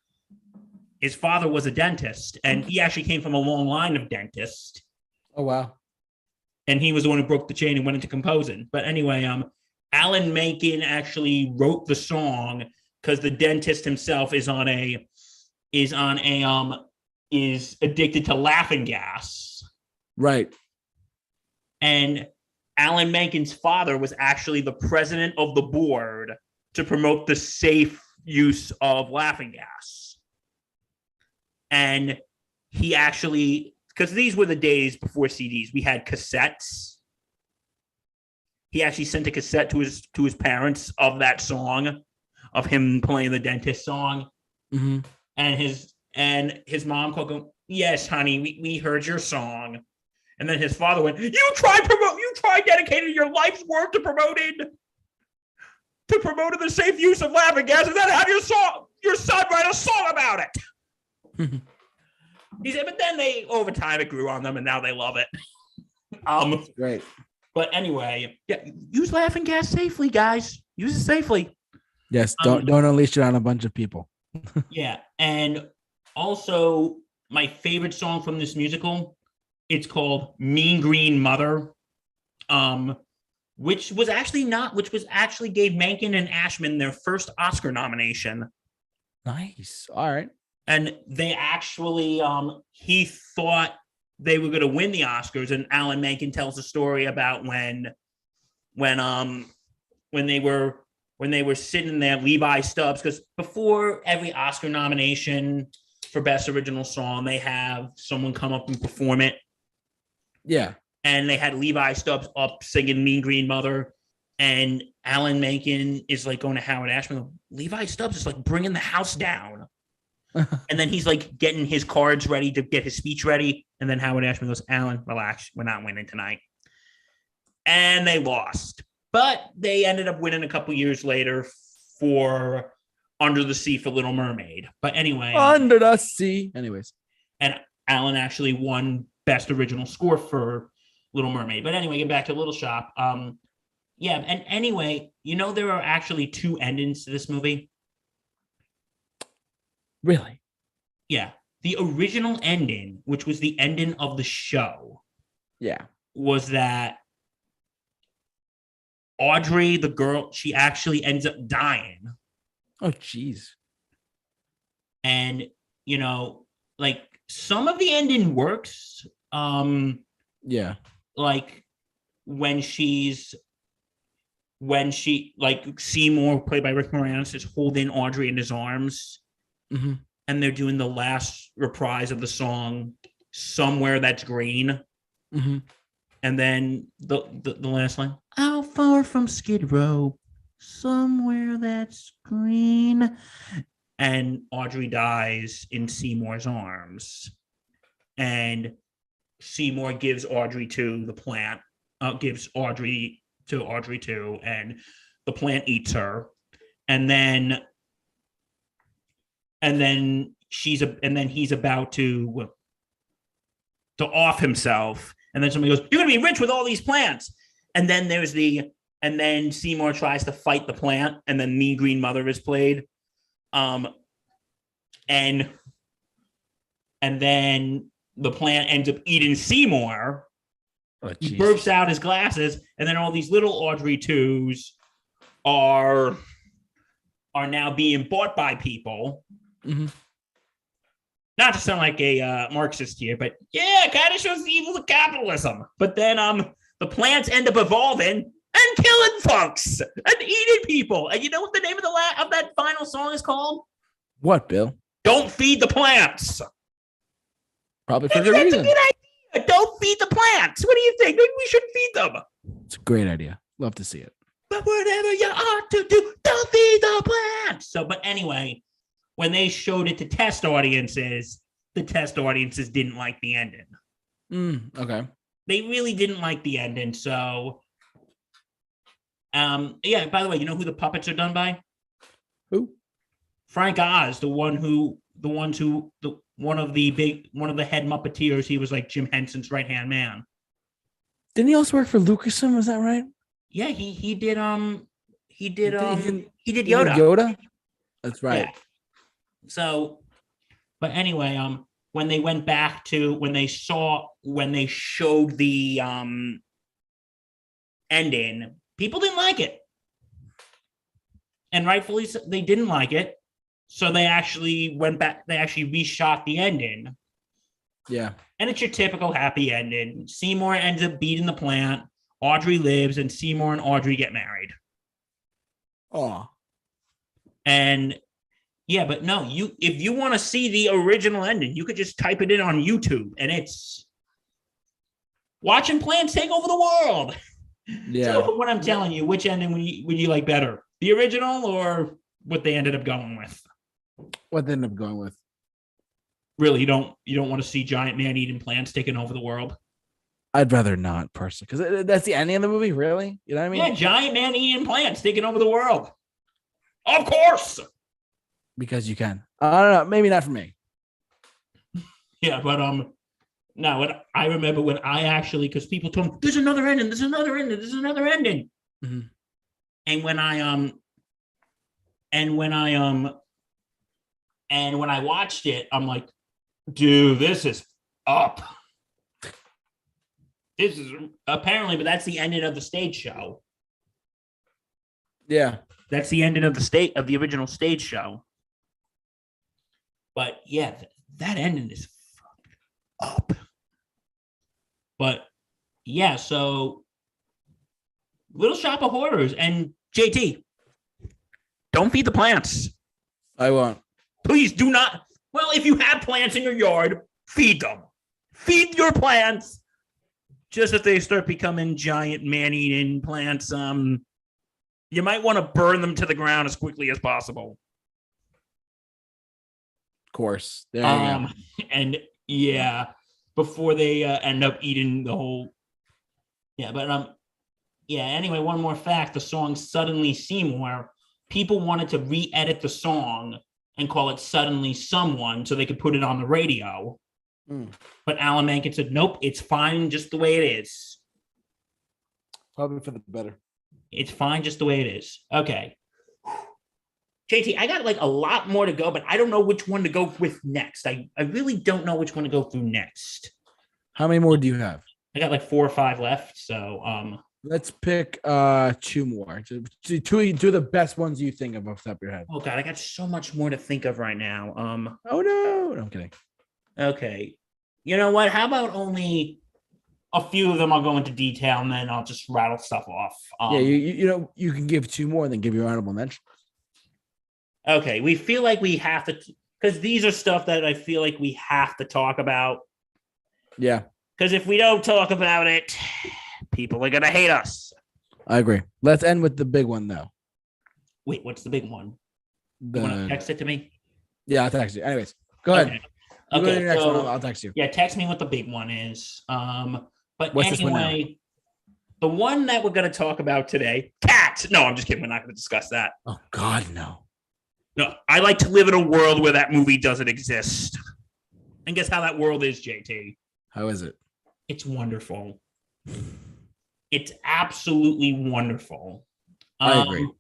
His father was a dentist, and he actually came from a long line of dentists. Oh, wow. And he was the one who broke the chain and went into composing. But anyway, Alan Menken actually wrote the song because the dentist himself is addicted to laughing gas. Right. And Alan Menken's father was actually the president of the board to promote the safe use of laughing gas. And he actually, because these were the days before CDs, we had cassettes. He actually sent a cassette to his parents of that song, of him playing the dentist song. Mm-hmm. And his mom called him, yes, honey, we heard your song. And then his father went, you tried dedicating your life's work to promoting the safe use of laughing gas, and then have your son write a song about it. He said, but then over time it grew on them, and now they love it. Great. But anyway, yeah, use laughing gas safely, guys. Use it safely. Yes, don't unleash it on a bunch of people. Yeah, and also my favorite song from this musical, it's called Mean Green Mother, which actually gave Menken and Ashman their first Oscar nomination. Nice. All right. And they actually, he thought they were going to win the Oscars, and Alan Menken tells a story about when they were sitting there, Levi Stubbs, because before every Oscar nomination for Best Original Song, they have someone come up and perform it. Yeah. And they had Levi Stubbs up singing Mean Green Mother, and Alan Menken is like going to Howard Ashman. Levi Stubbs is like bringing the house down. And then he's like getting his cards ready to get his speech ready. And then Howard Ashman goes, Alan, relax. We're not winning tonight. And they lost. But they ended up winning a couple years later for Under the Sea for Little Mermaid. But anyway. Under the Sea. Anyways. And Alan actually won Best Original Score for Little Mermaid. But anyway, get back to Little Shop. Yeah. And anyway, there are actually two endings to this movie. Really? Yeah. The original ending, which was the ending of the show. Yeah. Was that Audrey, the girl, she actually ends up dying. Oh, geez. And, like some of the ending works. Yeah. Like like Seymour, played by Rick Moranis, is holding Audrey in his arms. Mm-hmm. And they're doing the last reprise of the song, Somewhere That's Green. Mm-hmm. And then the last line, how far from Skid Row, somewhere that's green. And Audrey dies in Seymour's arms. And Seymour gives Audrey to the plant, gives Audrey to Audrey too, and the plant eats her. And then he's about to off himself. And then somebody goes, you're going to be rich with all these plants. And then then Seymour tries to fight the plant. And then Mean Green Mother is played. And then the plant ends up eating Seymour. Oh, he burps out his glasses. And then all these little Audrey 2s are now being bought by people. Mm-hmm. Not to sound like a Marxist here, but yeah, kind of shows the evils of capitalism. But then the plants end up evolving and killing folks and eating people. And you know what the name of that final song is called? What, Bill? Don't feed the plants. Probably for good reason. That's a good idea. Don't feed the plants. What do you think? Maybe we should feed them. It's a great idea. Love to see it. But whatever you ought to do, don't feed the plants. So, but anyway, when they showed it to test audiences, the test audiences didn't like the ending. Okay. They really didn't like the ending. So, yeah. By the way, you know who the puppets are done by? Who? Frank Oz, one of the head Muppeteers. He was like Jim Henson's right hand man. Didn't he also work for Lucasfilm? Is that right? Yeah, he did He did Yoda. Yoda. That's right. Yeah. So, but anyway, when they went back to when they showed the ending, people didn't like it, and rightfully so, they didn't like it. So they actually went back. They actually reshot the ending. Yeah. And it's your typical happy ending. Seymour ends up beating the plant. Audrey lives, and Seymour and Audrey get married. Oh. And yeah, but no, if you want to see the original ending, you could just type it in on YouTube, and it's watching plants take over the world. Yeah. So what I'm telling you, which ending would you like better, the original or what they ended up going with? What they ended up going with? Really, you don't want to see giant man-eating plants taking over the world? I'd rather not, personally, because that's the ending of the movie. Really, you know what I mean? Yeah, giant man-eating plants taking over the world. Of course. Because you can. I don't know. Maybe not for me. Yeah, but no, what I remember when I actually, because people told me there's another ending, there's another ending, there's another ending, and when I watched it, I'm like, dude, this is up. This is apparently, but that's the ending of the stage show. Yeah, that's the ending of the original stage show. But yeah, that ending is up. But yeah, so Little Shop of Horrors and JT, don't feed the plants. I won't. Please do not. Well, if you have plants in your yard, feed them. Feed your plants. Just if they start becoming giant man-eating plants, you might want to burn them to the ground as quickly as possible. Of course. There you go. And yeah, before they end up eating the whole. Yeah, but yeah. Anyway, one more fact: the song "Suddenly Seymour." People wanted to re-edit the song and call it "Suddenly Someone" so they could put it on the radio. But Alan Menken said, "Nope, it's fine just the way it is." Probably for the better. It's fine just the way it is. Okay. JT, I got like a lot more to go, but I don't know which one to go with next. I really don't know which one to go through next. How many more do you have? I got like 4 or 5 left. So let's pick 2 more. Two of the best ones you think of off the top of your head. Oh god, I got so much more to think of right now. Oh no, I'm kidding. Okay. You know what? How about only a few of them I'll go into detail and then I'll just rattle stuff off. Yeah, you know, you can give 2 more and then give your honorable mention. Okay, we feel like we have to, because these are stuff that I feel like we have to talk about. Yeah. Because if we don't talk about it, people are going to hate us. I agree. Let's end with the big one, though. Wait, what's the big one? You want to text it to me? Yeah, I'll text you. Anyways, go ahead. Okay, go to your next one. I'll text you. Yeah, text me what the big one is. But what's anyway, the one that we're going to talk about today, cats. No, I'm just kidding. We're not going to discuss that. Oh, God, no. No, I like to live in a world where that movie doesn't exist. And guess how that world is, JT? How is it? It's wonderful. It's absolutely wonderful. I agree.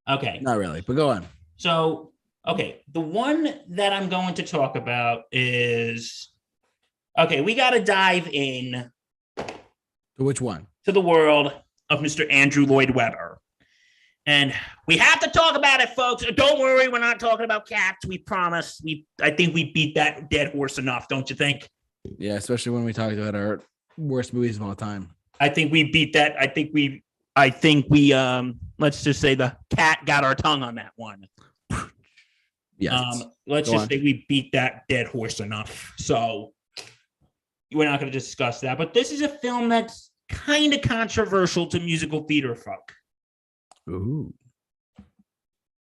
Okay. Not really, but go on. So, okay, the one that I'm going to talk about is, okay, we got to dive in. To which one? To the world of Mr. Andrew Lloyd Webber. And we have to talk about it, folks. Don't worry, we're not talking about cats. We promise. I think we beat that dead horse enough, don't you think? Yeah, especially when we talked about our worst movies of all time. I think we beat that. I think we let's just say the cat got our tongue on that one. Yes. Let's just say we beat that dead horse enough. So we're not going to discuss that. But this is a film that's kind of controversial to musical theater folk. Ooh.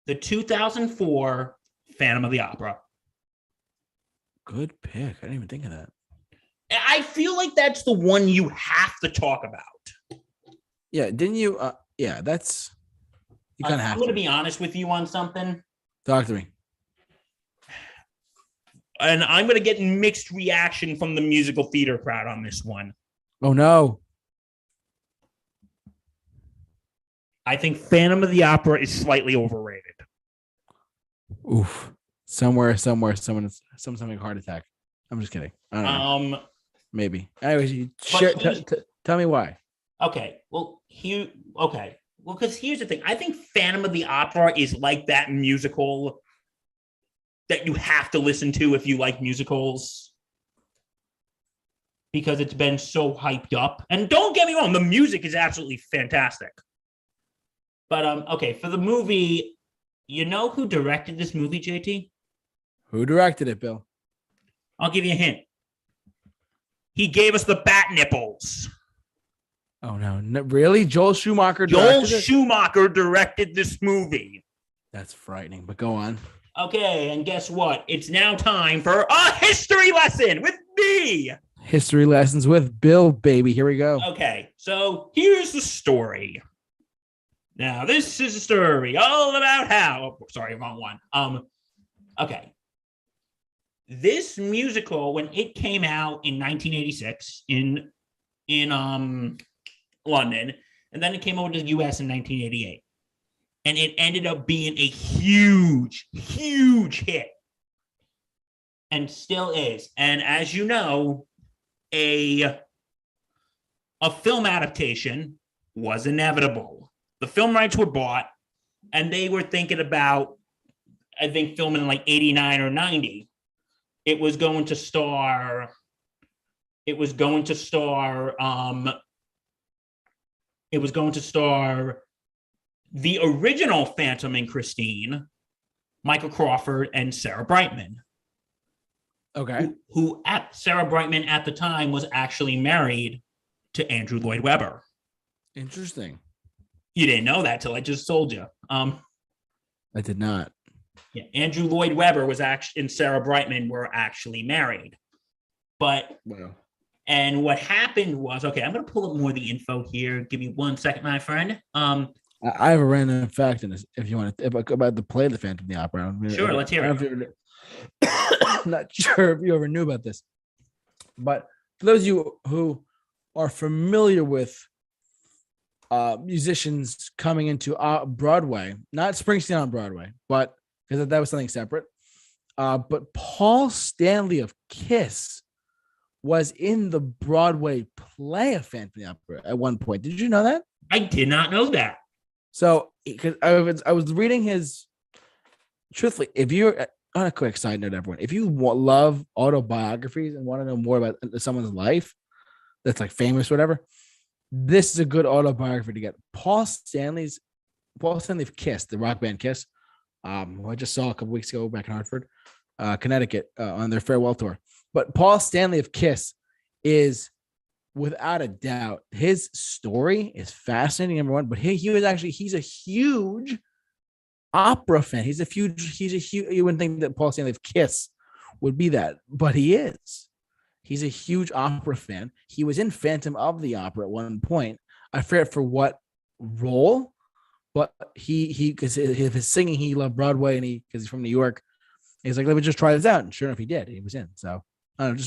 The 2004 Phantom of the Opera. Good pick. I didn't even think of that. I feel like that's the one you have to talk about. Yeah, didn't you? Yeah, that's you kind of have I'm going to be honest with you on something. talk to me. And I'm going to get mixed reaction from the musical theater crowd on this one. Oh no. I think Phantom of the Opera is slightly overrated. Oof. Somewhere, someone's having a heart attack. I'm just kidding. I don't know. Maybe. Anyways, you tell me why. Okay. Well, because here's the thing. I think Phantom of the Opera is like that musical that you have to listen to if you like musicals, because it's been so hyped up. And don't get me wrong, the music is absolutely fantastic. But okay, for the movie, you know who directed this movie, JT? Who directed it, Bill? I'll give you a hint. He gave us the bat nipples. Oh no, really? Joel Schumacher directed this movie. That's frightening, but go on. Okay, and guess what? It's now time for a history lesson with me. History lessons with Bill, baby. Here we go. Okay, so here's the story. Now, this is a story all about how... Oh, sorry, wrong one. Okay. This musical, when it came out in 1986 in London, and then it came over to the U.S. in 1988. And it ended up being a huge, huge hit. And still is. And as you know, a film adaptation was inevitable. The film rights were bought, and they were thinking about, I think, filming in like 89 or 90. It was going to star the original Phantom and Christine, Michael Crawford, and Sarah Brightman. Okay. Who Sarah Brightman at the time was actually married to Andrew Lloyd Webber. Interesting. You didn't know that till I just told you. I did not. Yeah, Andrew Lloyd Webber was actually and Sarah Brightman were actually married. But wow. And what happened was, okay, I'm going to pull up more of the info here. Give me 1 second, my friend. I have a random fact in this. If you want to about the play of the Phantom of the Opera. Sure, let's hear it. I'm not sure if you ever knew about this, but for those of you who are familiar with musicians coming into Broadway, not Springsteen on Broadway, but because that was something separate. But Paul Stanley of Kiss was in the Broadway play of Phantom of the Opera at one point. Did you know that? I did not know that. So, because I was reading his. Truthfully, if you're on a quick side note, everyone, if you love autobiographies and want to know more about someone's life that's like famous, or whatever, this is a good autobiography to get. Paul Stanley of Kiss, the rock band Kiss, who I just saw a couple weeks ago back in Hartford, Connecticut, on their farewell tour. But Paul Stanley of Kiss is, without a doubt, his story is fascinating, number one. But he's a huge opera fan. He's a huge. You wouldn't think that Paul Stanley of Kiss would be that, but he is. He's a huge opera fan. He was in Phantom of the Opera at one point. I forget for what role, but he because his singing, he loved Broadway, and because he's from New York, he's like, let me just try this out. And sure enough, he did. He was in. So I don't know,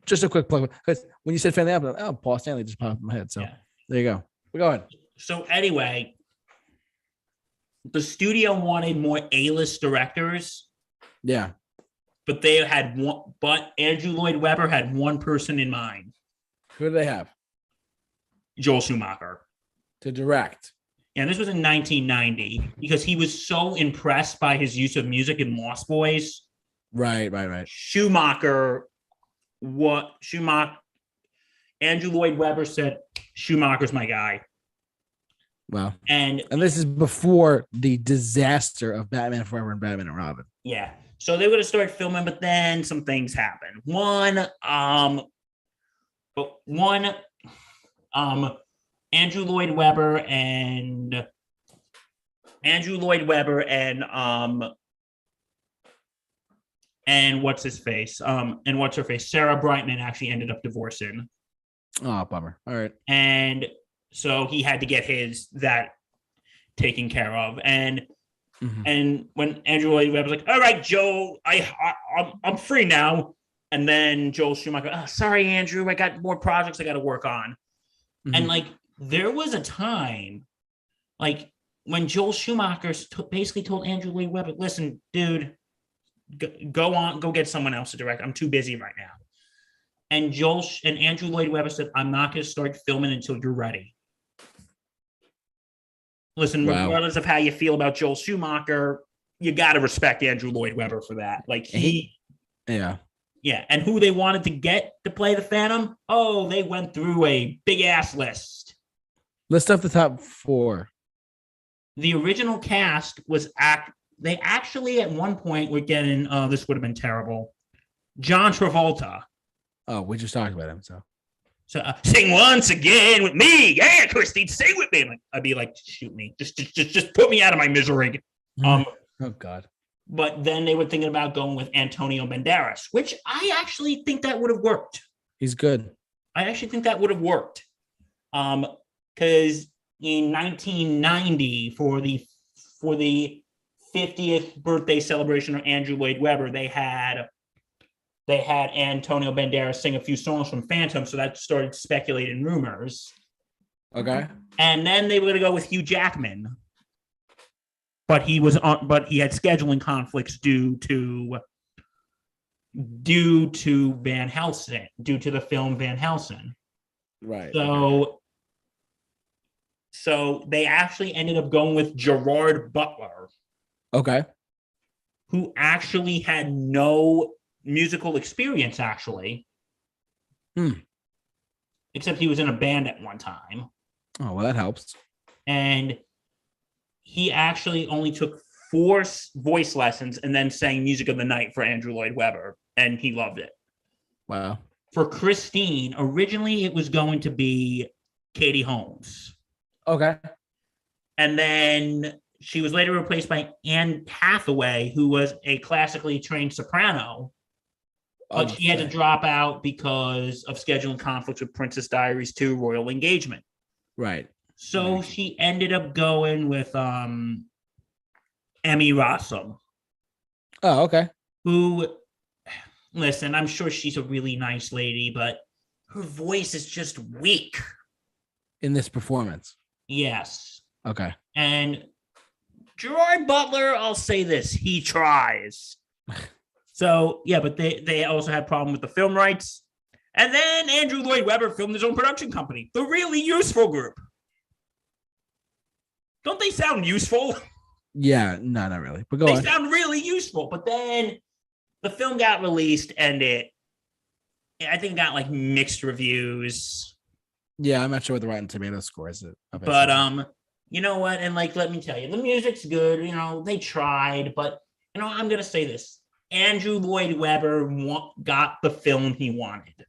just a quick plug. Because when you said Phantom of the Opera, Paul Stanley just popped in my head. So There you go. We're going. So anyway, the studio wanted more A-list directors. Yeah. But they had one. But Andrew Lloyd Webber had one person in mind. Who do they have? Joel Schumacher to direct. And this was in 1990 because he was so impressed by his use of music in Lost Boys. Right. Andrew Lloyd Webber said, Schumacher's my guy. Wow. And this is before the disaster of Batman Forever and Batman and Robin. Yeah. So they were going to start filming, but then some things happened. Andrew Lloyd Webber and and what's his face, and what's her face, Sarah Brightman actually ended up divorcing. Oh, bummer. All right. And so he had to get that taken care of. And when Andrew Lloyd Webber was like, "All right, Joel, I'm free now," and then Joel Schumacher, "Oh, sorry, Andrew, I got more projects I got to work on." And like there was a time, like when Joel Schumacher basically told Andrew Lloyd Webber, "Listen, dude, go get someone else to direct. I'm too busy right now." And Andrew Lloyd Webber said, "I'm not going to start filming until you're ready." Listen, regardless of how you feel about Joel Schumacher, you got to respect Andrew Lloyd Webber for that. Like yeah. And who they wanted to get to play the Phantom? Oh, they went through a big ass list. List off the top 4. The original cast was they actually at one point were getting, this would have been terrible, John Travolta. Oh, we just talked about him. So sing once again with me. Yeah, Christine, sing with me. I'd be like, shoot me. Just put me out of my misery. Oh, God. But then they were thinking about going with Antonio Banderas, which I actually think that would have worked. He's good. I actually think that would have worked. Because in 1990, for the 50th birthday celebration of Andrew Lloyd Webber, they had Antonio Banderas sing a few songs from Phantom, so that started speculating rumors. Okay. And then they were going to go with Hugh Jackman, but he had scheduling conflicts due to Van Helsing, due to the film Van Helsing. Right. So they actually ended up going with Gerard Butler. Okay. Who actually had no musical experience, actually. Except he was in a band at one time. Oh, well, that helps. And he actually only took 4 voice lessons and then sang Music of the Night for Andrew Lloyd Webber, and he loved it. Wow. For Christine, originally it was going to be Katie Holmes. Okay. And then she was later replaced by Anne Hathaway, who was a classically trained soprano. But she had to drop out because of scheduling conflicts with Princess Diaries 2 Royal Engagement. Right. So she ended up going with Emmy Rossum. Oh, okay. Who, listen, I'm sure she's a really nice lady, but her voice is just weak. In this performance? Yes. Okay. And Gerard Butler, I'll say this, he tries. So, yeah, but they also had a problem with the film rights. And then Andrew Lloyd Webber filmed his own production company, The Really Useful Group. Don't they sound useful? Yeah, no, not really. But They sound really useful. But then the film got released and I think it got like mixed reviews. Yeah, I'm not sure what the Rotten Tomatoes score is. But you know what? And like, let me tell you, the music's good. You know, they tried, but you know, I'm gonna say this: Andrew Lloyd Webber got the film he wanted.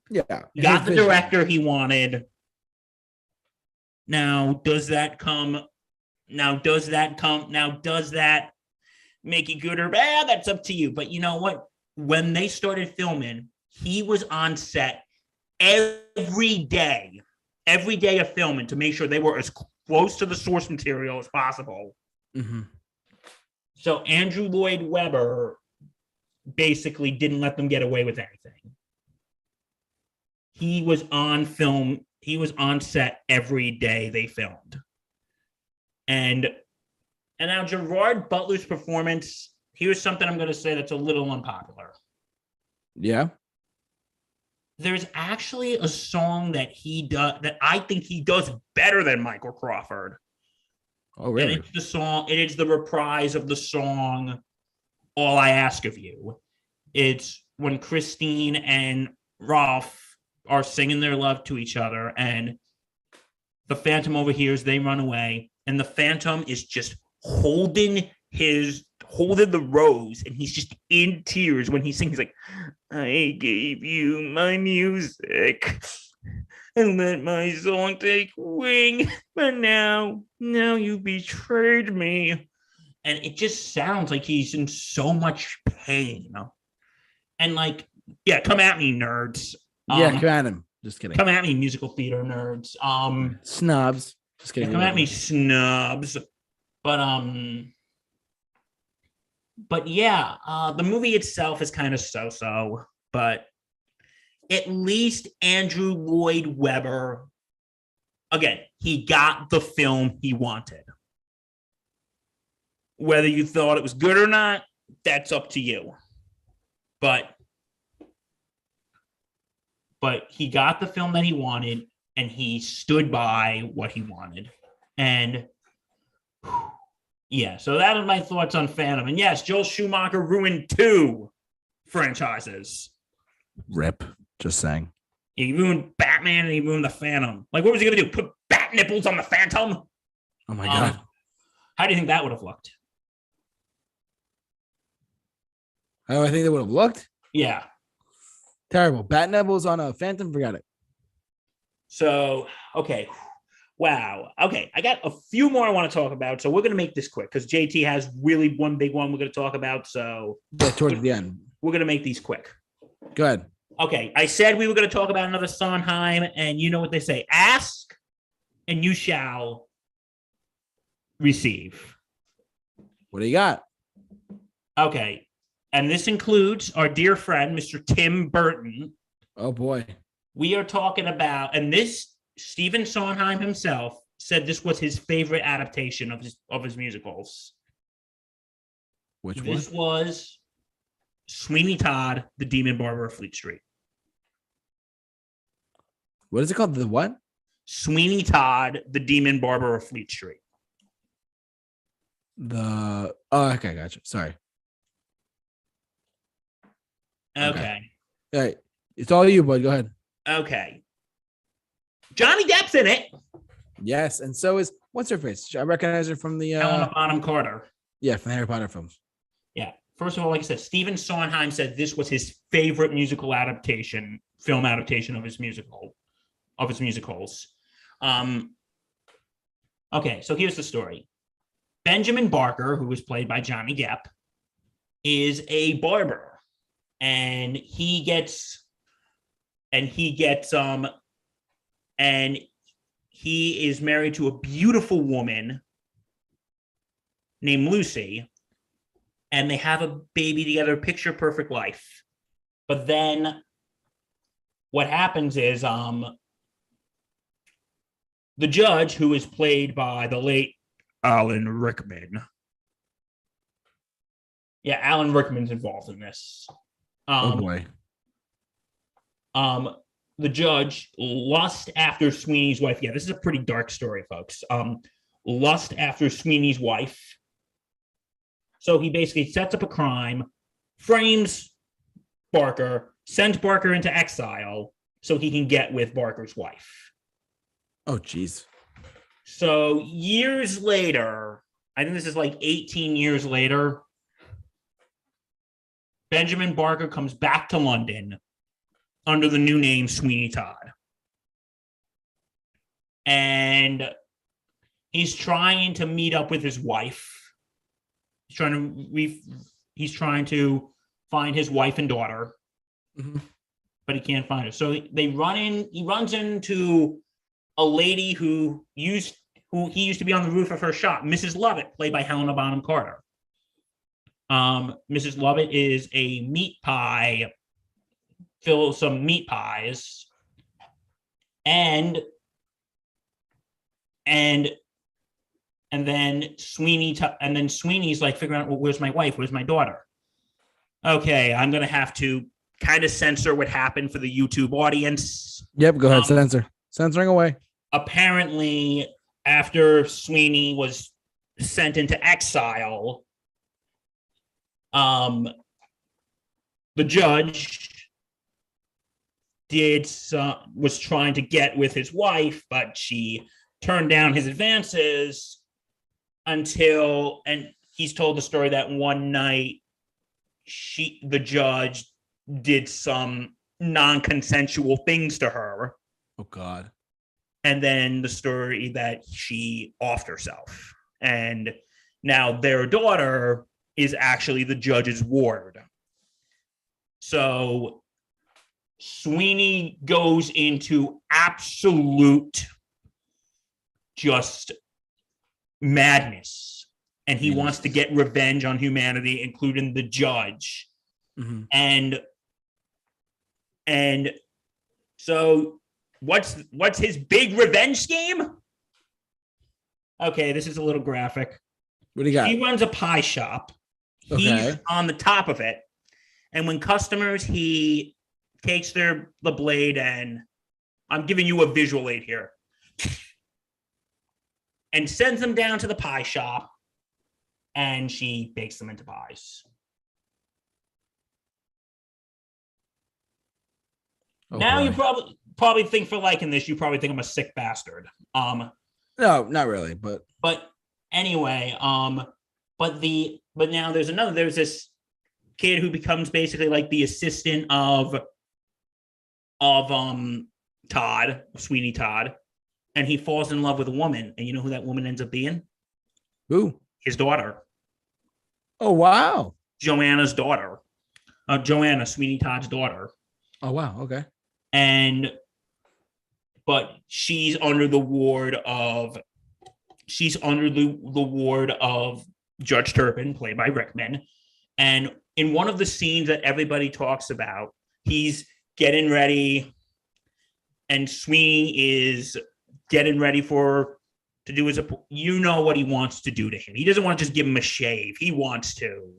Yeah, he got the director he wanted. Now, does that make you good or bad? That's up to you. But you know what? When they started filming, he was on set every day of filming to make sure they were as close to the source material as possible. Mm-hmm. So Andrew Lloyd Webber basically didn't let them get away with anything. He was on film. He was on set every day they filmed. And now Gerard Butler's performance, here's something I'm going to say that's a little unpopular. Yeah. There's actually a song that he does that I think he does better than Michael Crawford. Oh, really? And it's the song. It is the reprise of the song "All I Ask of You." It's when Christine and Rolf are singing their love to each other, and the Phantom overhears. They run away, and the Phantom is just holding the rose, and he's just in tears when he sings. He's like, "I gave you my music and let my song take wing, but now you betrayed me." and it just sounds like he's in so much pain. And like, yeah, come at me, nerds. Yeah, come at him. Just kidding. Come at me, musical theater nerds. Snobs. Just kidding. Yeah, come at me, snubs. But yeah, the movie itself is kind of so-so, but at least Andrew Lloyd Webber, again, he got the film he wanted. Whether you thought it was good or not, that's up to you. But he got the film that he wanted, and he stood by what he wanted. And yeah, so that is my thoughts on Phantom. And yes, Joel Schumacher ruined 2 franchises. Rip. Just saying. He ruined Batman and he ruined the Phantom. Like, what was he going to do? Put bat nipples on the Phantom? Oh my God. How do you think that would have looked? How I think they would have looked? Yeah. Terrible. Bat nipples on a Phantom? Forget it. So, okay. Wow. Okay. I got a few more I want to talk about. So we're going to make this quick because JT has really one big one we're going to talk about. So yeah, towards the end. We're going to make these quick. Go ahead. Okay. I said we were going to talk about another Sondheim, and you know what they say. Ask and you shall receive. What do you got? Okay. And this includes our dear friend, Mr. Tim Burton. Oh, boy. We are talking about, and this Stephen Sondheim himself said this was his favorite adaptation of his musicals. Which one? This was Sweeney Todd, The Demon Barber of Fleet Street. What is it called? The what? Sweeney Todd, The Demon Barber of Fleet Street. Okay, gotcha. Sorry. Okay. All right. It's all you, bud. Go ahead. Okay. Johnny Depp's in it. Yes, and so is what's her face? I recognize her from the Helena Bonham Carter. Yeah, from the Harry Potter films. Yeah. First of all, like I said, Stephen Sondheim said this was his favorite musical adaptation, film adaptation of his musicals. Okay, so here's the story. Benjamin Barker, who was played by Johnny Depp, is a barber, and he is married to a beautiful woman named Lucy, and they have a baby together, picture perfect life. But then what happens is the judge, who is played by the late Alan Rickman. Yeah, Alan Rickman's involved in this. Oh boy. The judge lust after Sweeney's wife. Yeah, this is a pretty dark story, folks. Lust after Sweeney's wife. So he basically sets up a crime, frames Barker, sends Barker into exile so he can get with Barker's wife. Oh, geez. So years later, I think this is like 18 years later, Benjamin Barker comes back to London under the new name Sweeney Todd. And he's trying to meet up with his wife. He's trying to find his wife and daughter, but he can't find her. So he runs into a lady who he used to be on the roof of her shop, Mrs. Lovett, played by Helena Bonham Carter. Mrs. Lovett is a meat pie, fills some meat pies, and then Sweeney's like figuring out, well, where's my wife? Where's my daughter? Okay, I'm gonna have to kind of censor what happened for the YouTube audience. Yep, go ahead, censoring away. Apparently, after Sweeney was sent into exile, the judge was trying to get with his wife, but she turned down his advances and he's told the story that one night the judge did some non-consensual things to her. Oh God. And then the story that she offed herself. And Now, their daughter is actually the judge's ward. So Sweeney goes into absolute just madness, and he wants to get revenge on humanity, including the judge. Mm-hmm. And so what's his big revenge scheme? Okay, this is a little graphic. What do you got? He runs a pie shop. He's on the top of it. And when customers, he takes the blade, and I'm giving you a visual aid here, and sends them down to the pie shop, and she bakes them into pies. Now you probably think, for liking this, you probably think I'm a sick bastard. No, not really, but anyway, but now there's this kid who becomes basically like the assistant of Sweeney Todd, and he falls in love with a woman, and you know who that woman ends up being? Who? His daughter. Oh wow. Joanna's daughter. Joanna, Sweeney Todd's daughter. Oh wow, okay. But she's under the ward of Judge Turpin, played by Rickman. And in one of the scenes that everybody talks about, he's getting ready, and Sweeney is getting ready to do his, you know what he wants to do to him. He doesn't want to just give him a shave. He wants to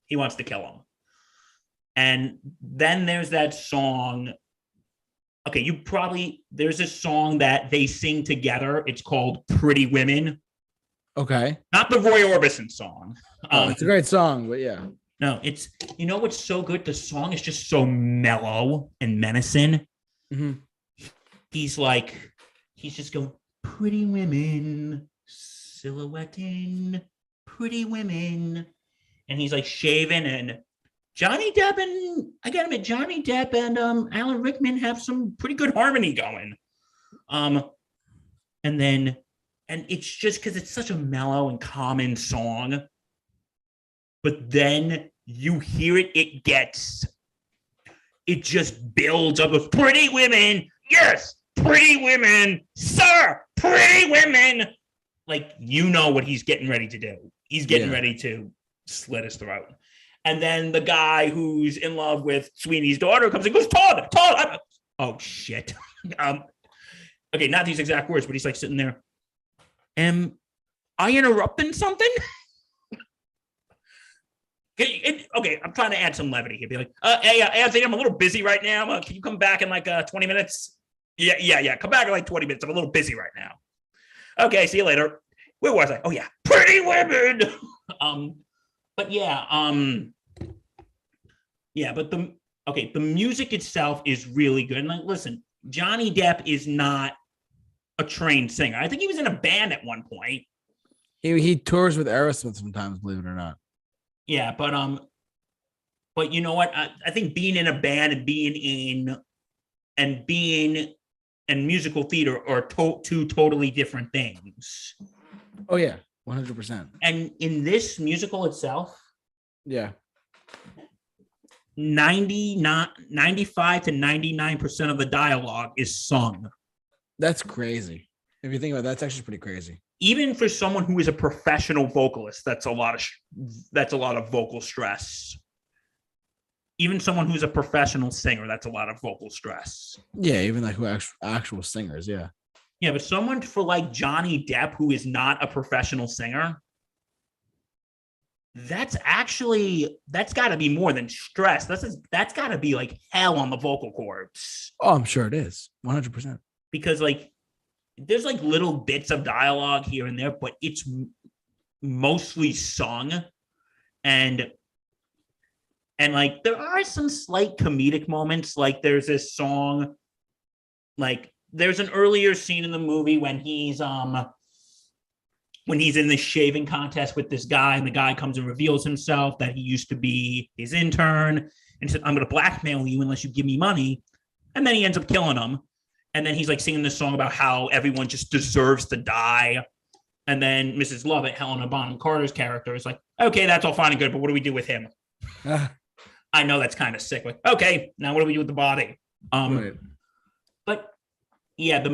kill him. And then there's that song. Okay, there's a song that they sing together. It's called Pretty Women. Okay. Not the Roy Orbison song. It's a great song, but yeah. No, you know what's so good? The song is just so mellow and menacing. Mm-hmm. He's just going, pretty women, silhouetting, pretty women. And he's like shaving, and Johnny Depp and Alan Rickman have some pretty good harmony going. And it's just because it's such a mellow and common song. But then you hear it, it just builds up with pretty women. Yes, pretty women, sir, pretty women. Like, you know what he's getting ready to do. He's getting ready to slit his throat. And then the guy who's in love with Sweeney's daughter comes and goes, Todd. Oh, shit. Okay, not these exact words, but he's like sitting there. Am I interrupting something? Okay, I'm trying to add some levity here. Be like, hey, Anthony, I'm a little busy right now. Can you come back in like 20 minutes? Yeah. Come back in like 20 minutes. I'm a little busy right now. Okay, see you later. Where was I? Oh, yeah. Pretty women. But the music itself is really good. And like, listen, Johnny Depp is not a trained singer. I think he was in a band at one point. He tours with Aerosmith sometimes, believe it or not. Yeah, but you know what? I think being in a band and being in musical theater are two totally different things. Oh yeah, 100%. And in this musical itself, yeah, 95 to 99% of the dialogue is sung. That's crazy. If you think about it, that's actually pretty crazy. Even for someone who is a professional vocalist, that's a lot of vocal stress. Even someone who's a professional singer, that's a lot of vocal stress. Yeah, even like who actual singers, yeah. Yeah, but someone for like Johnny Depp, who is not a professional singer, that's got to be more than stress. That's got to be like hell on the vocal cords. Oh, I'm sure it is, 100%. Because like, there's like little bits of dialogue here and there, but it's mostly sung, and like there are some slight comedic moments. Like there's this song, like there's an earlier scene in the movie when he's in this shaving contest with this guy, and the guy comes and reveals himself that he used to be his intern and said, I'm going to blackmail you unless you give me money. And then he ends up killing him. And then he's like singing this song about how everyone just deserves to die. And then Mrs. Lovett, Helena Bonham Carter's character, is like, okay, that's all fine and good, but what do we do with him? I know that's kind of sick. Like, okay, now what do we do with the body? Right. But yeah,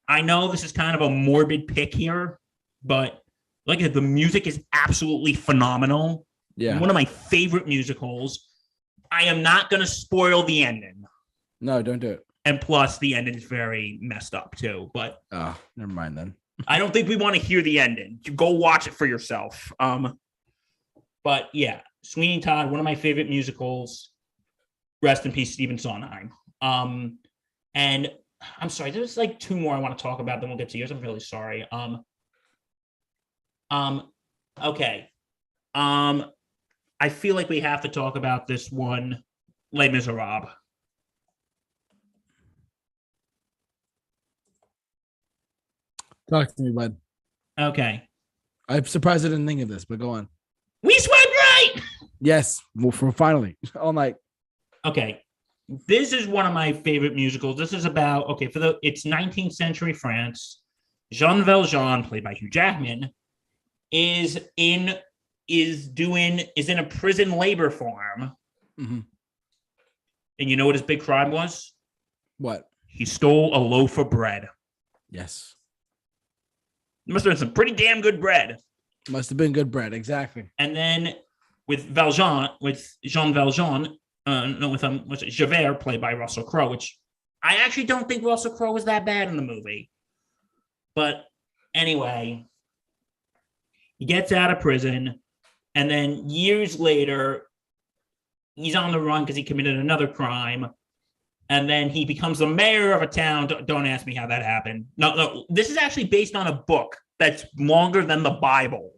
I know this is kind of a morbid pick here, but like the music is absolutely phenomenal. Yeah. One of my favorite musicals. I am not going to spoil the ending. No, don't do it. And plus, the ending is very messed up too. But never mind then. I don't think we want to hear the ending. Go watch it for yourself. But yeah, Sweeney Todd, one of my favorite musicals. Rest in peace, Stephen Sondheim. And I'm sorry, there's like two more I want to talk about. Then we'll get to yours. I'm really sorry. Okay. I feel like we have to talk about this one, Les Miserables. Talk to me, bud. Okay. I'm surprised I didn't think of this, but go on. We swiped right. Yes, well, for finally all night. Okay. This is one of my favorite musicals. This is about it's 19th century France. Jean Valjean, played by Hugh Jackman, is in a prison labor farm. Mm-hmm. And you know what his big crime was? What? He stole a loaf of bread. Yes. It must have been some pretty damn good bread. Must have been good bread, exactly. And then with Jean Valjean, Javert, played by Russell Crowe, which I actually don't think Russell Crowe was that bad in the movie. But anyway, he gets out of prison, and then years later, he's on the run because he committed another crime. And then he becomes the mayor of a town. Don't ask me how that happened. No, this is actually based on a book that's longer than the Bible.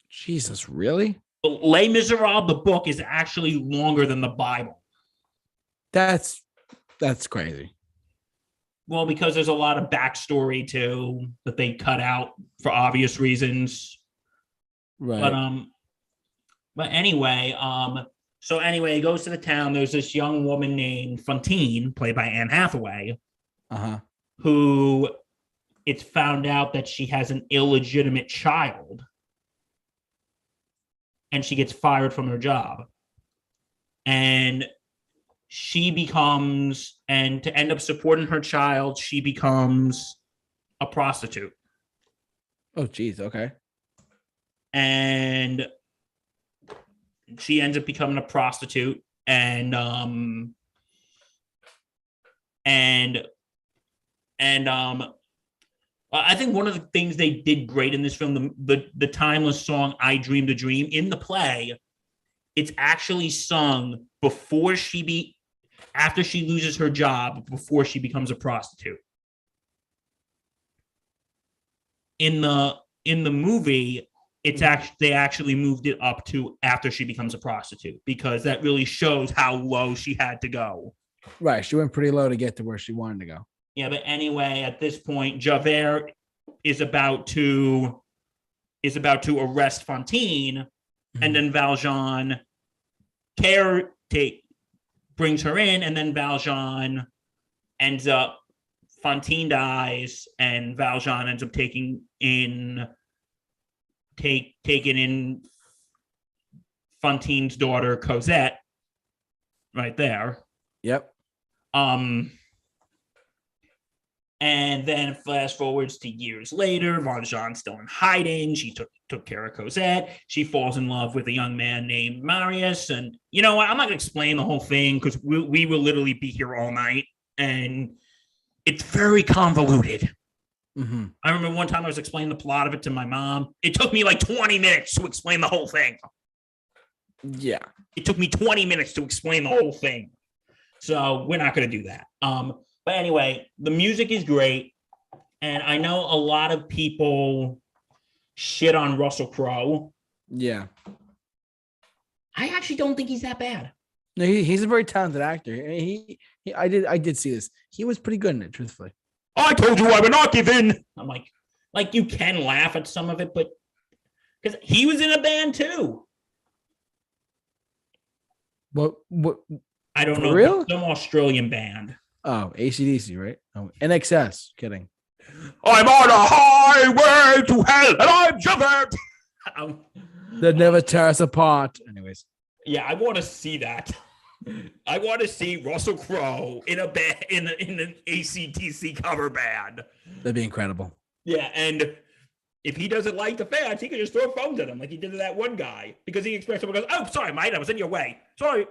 Jesus, really? Les Miserables, the book, is actually longer than the Bible. That's crazy. Well, because there's a lot of backstory too that they cut out for obvious reasons. Right. But anyway, so anyway, he goes to the town. There's this young woman named Fantine, played by Anne Hathaway, who it's found out that she has an illegitimate child. And she gets fired from her job. And to end up supporting her child, she becomes a prostitute. Oh, geez. Okay. And she ends up becoming a prostitute. And I think one of the things they did great in this film, the timeless song "I Dreamed a Dream" in the play, it's actually sung after she loses her job, before she becomes a prostitute. In the movie, they actually moved it up to after she becomes a prostitute, because that really shows how low she had to go. Right, she went pretty low to get to where she wanted to go. Yeah, but anyway, at this point, Javert is about to arrest Fantine, and then Valjean brings her in, and then Valjean ends up, Fantine dies, and Valjean ends up taking in Fantine's daughter Cosette, right there. Yep. And then flash forwards to years later, Valjean's still in hiding. She took care of Cosette. She falls in love with a young man named Marius. And you know what? I'm not going to explain the whole thing because we will literally be here all night. And it's very convoluted. Mm-hmm. I remember one time I was explaining the plot of it to my mom. It took me like 20 minutes to explain the whole thing. Yeah. It took me 20 minutes to explain the whole thing. So we're not going to do that. But anyway, the music is great. And I know a lot of people shit on Russell Crowe. Yeah. I actually don't think he's that bad. No, he's a very talented actor. I did see this. He was pretty good in it, truthfully. I told you I would not give in. I'm like you can laugh at some of it, but because he was in a band too. What? I don't know. Real? Some Australian band. Oh, AC/DC, right? Oh, NXS. Kidding. I'm on a highway to hell, and I'm Javert. They'd never tear us apart. Anyways. Yeah, I want to see that. I want to see Russell Crowe in a band in an AC/DC cover band. That'd be incredible. Yeah, and if he doesn't like the fans, he can just throw phones at him like he did to that one guy because he expects someone goes, "Oh, sorry, mate, I was in your way. Sorry.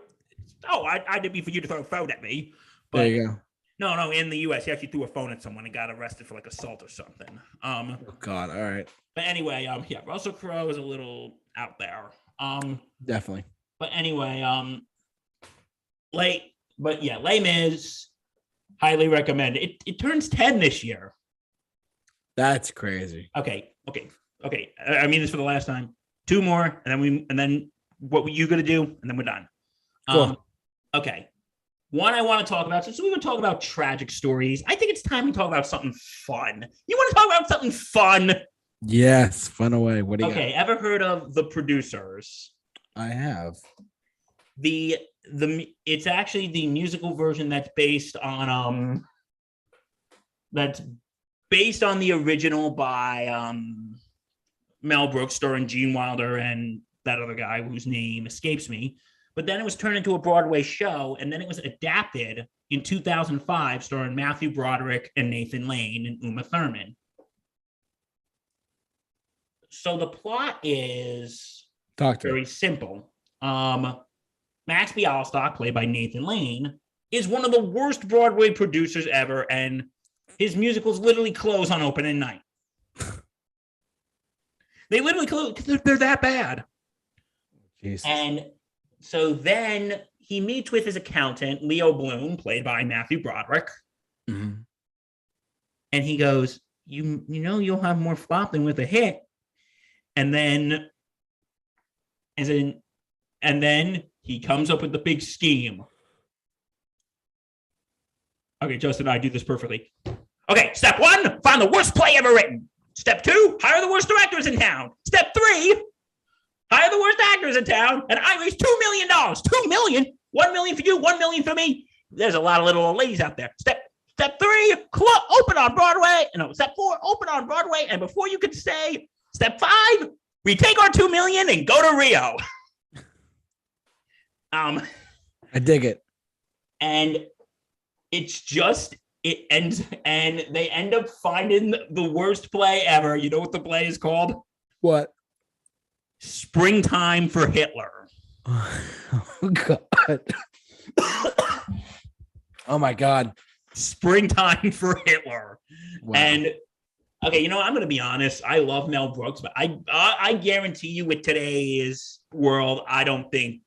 Oh, I didn't mean for you to throw a phone at me." But there you go. No, in the U.S., he actually threw a phone at someone and got arrested for like assault or something. Oh God, all right. But anyway, yeah, Russell Crowe is a little out there. Definitely. But anyway, Les Mis, highly recommend. It turns 10 this year. That's crazy. Okay. I mean this for the last time. 2 more, and then what were you gonna do? And then we're done. Cool. Okay. One I want to talk about, since we were talking about tragic stories, I think it's time we talk about something fun. You want to talk about something fun? Yes, fun away. What do you got? Ever heard of The Producers? I have. It's actually the musical version that's based on the original by Mel Brooks, starring Gene Wilder and that other guy whose name escapes me. But then it was turned into a Broadway show, and then it was adapted in 2005, starring Matthew Broderick and Nathan Lane and Uma Thurman. So the plot is very simple. Max Bialystock, played by Nathan Lane, is one of the worst Broadway producers ever, and his musicals literally close on opening night. They literally close because they're that bad. Jesus. And so then he meets with his accountant, Leo Bloom, played by Matthew Broderick. Mm-hmm. And he goes, you know, you'll have more flop than with a hit. And then he comes up with the big scheme. Okay, Justin, I do this perfectly. Okay, step 1, find the worst play ever written. Step 2, hire the worst directors in town. Step 3, hire the worst actors in town, and I raise $2 million. $2 million? $1 million for you, $1 million for me. There's a lot of little old ladies out there. Step 3, open on Broadway. No, step 4, open on Broadway. And before you could say step 5, we take our $2 million and go to Rio. I dig it. And it's just, it ends, and they end up finding the worst play ever. You know what the play is called? What? Springtime for Hitler. Oh, God. Oh, my God. Springtime for Hitler. Wow. And, okay, you know, I'm going to be honest. I love Mel Brooks, but I guarantee you with today's world, I don't think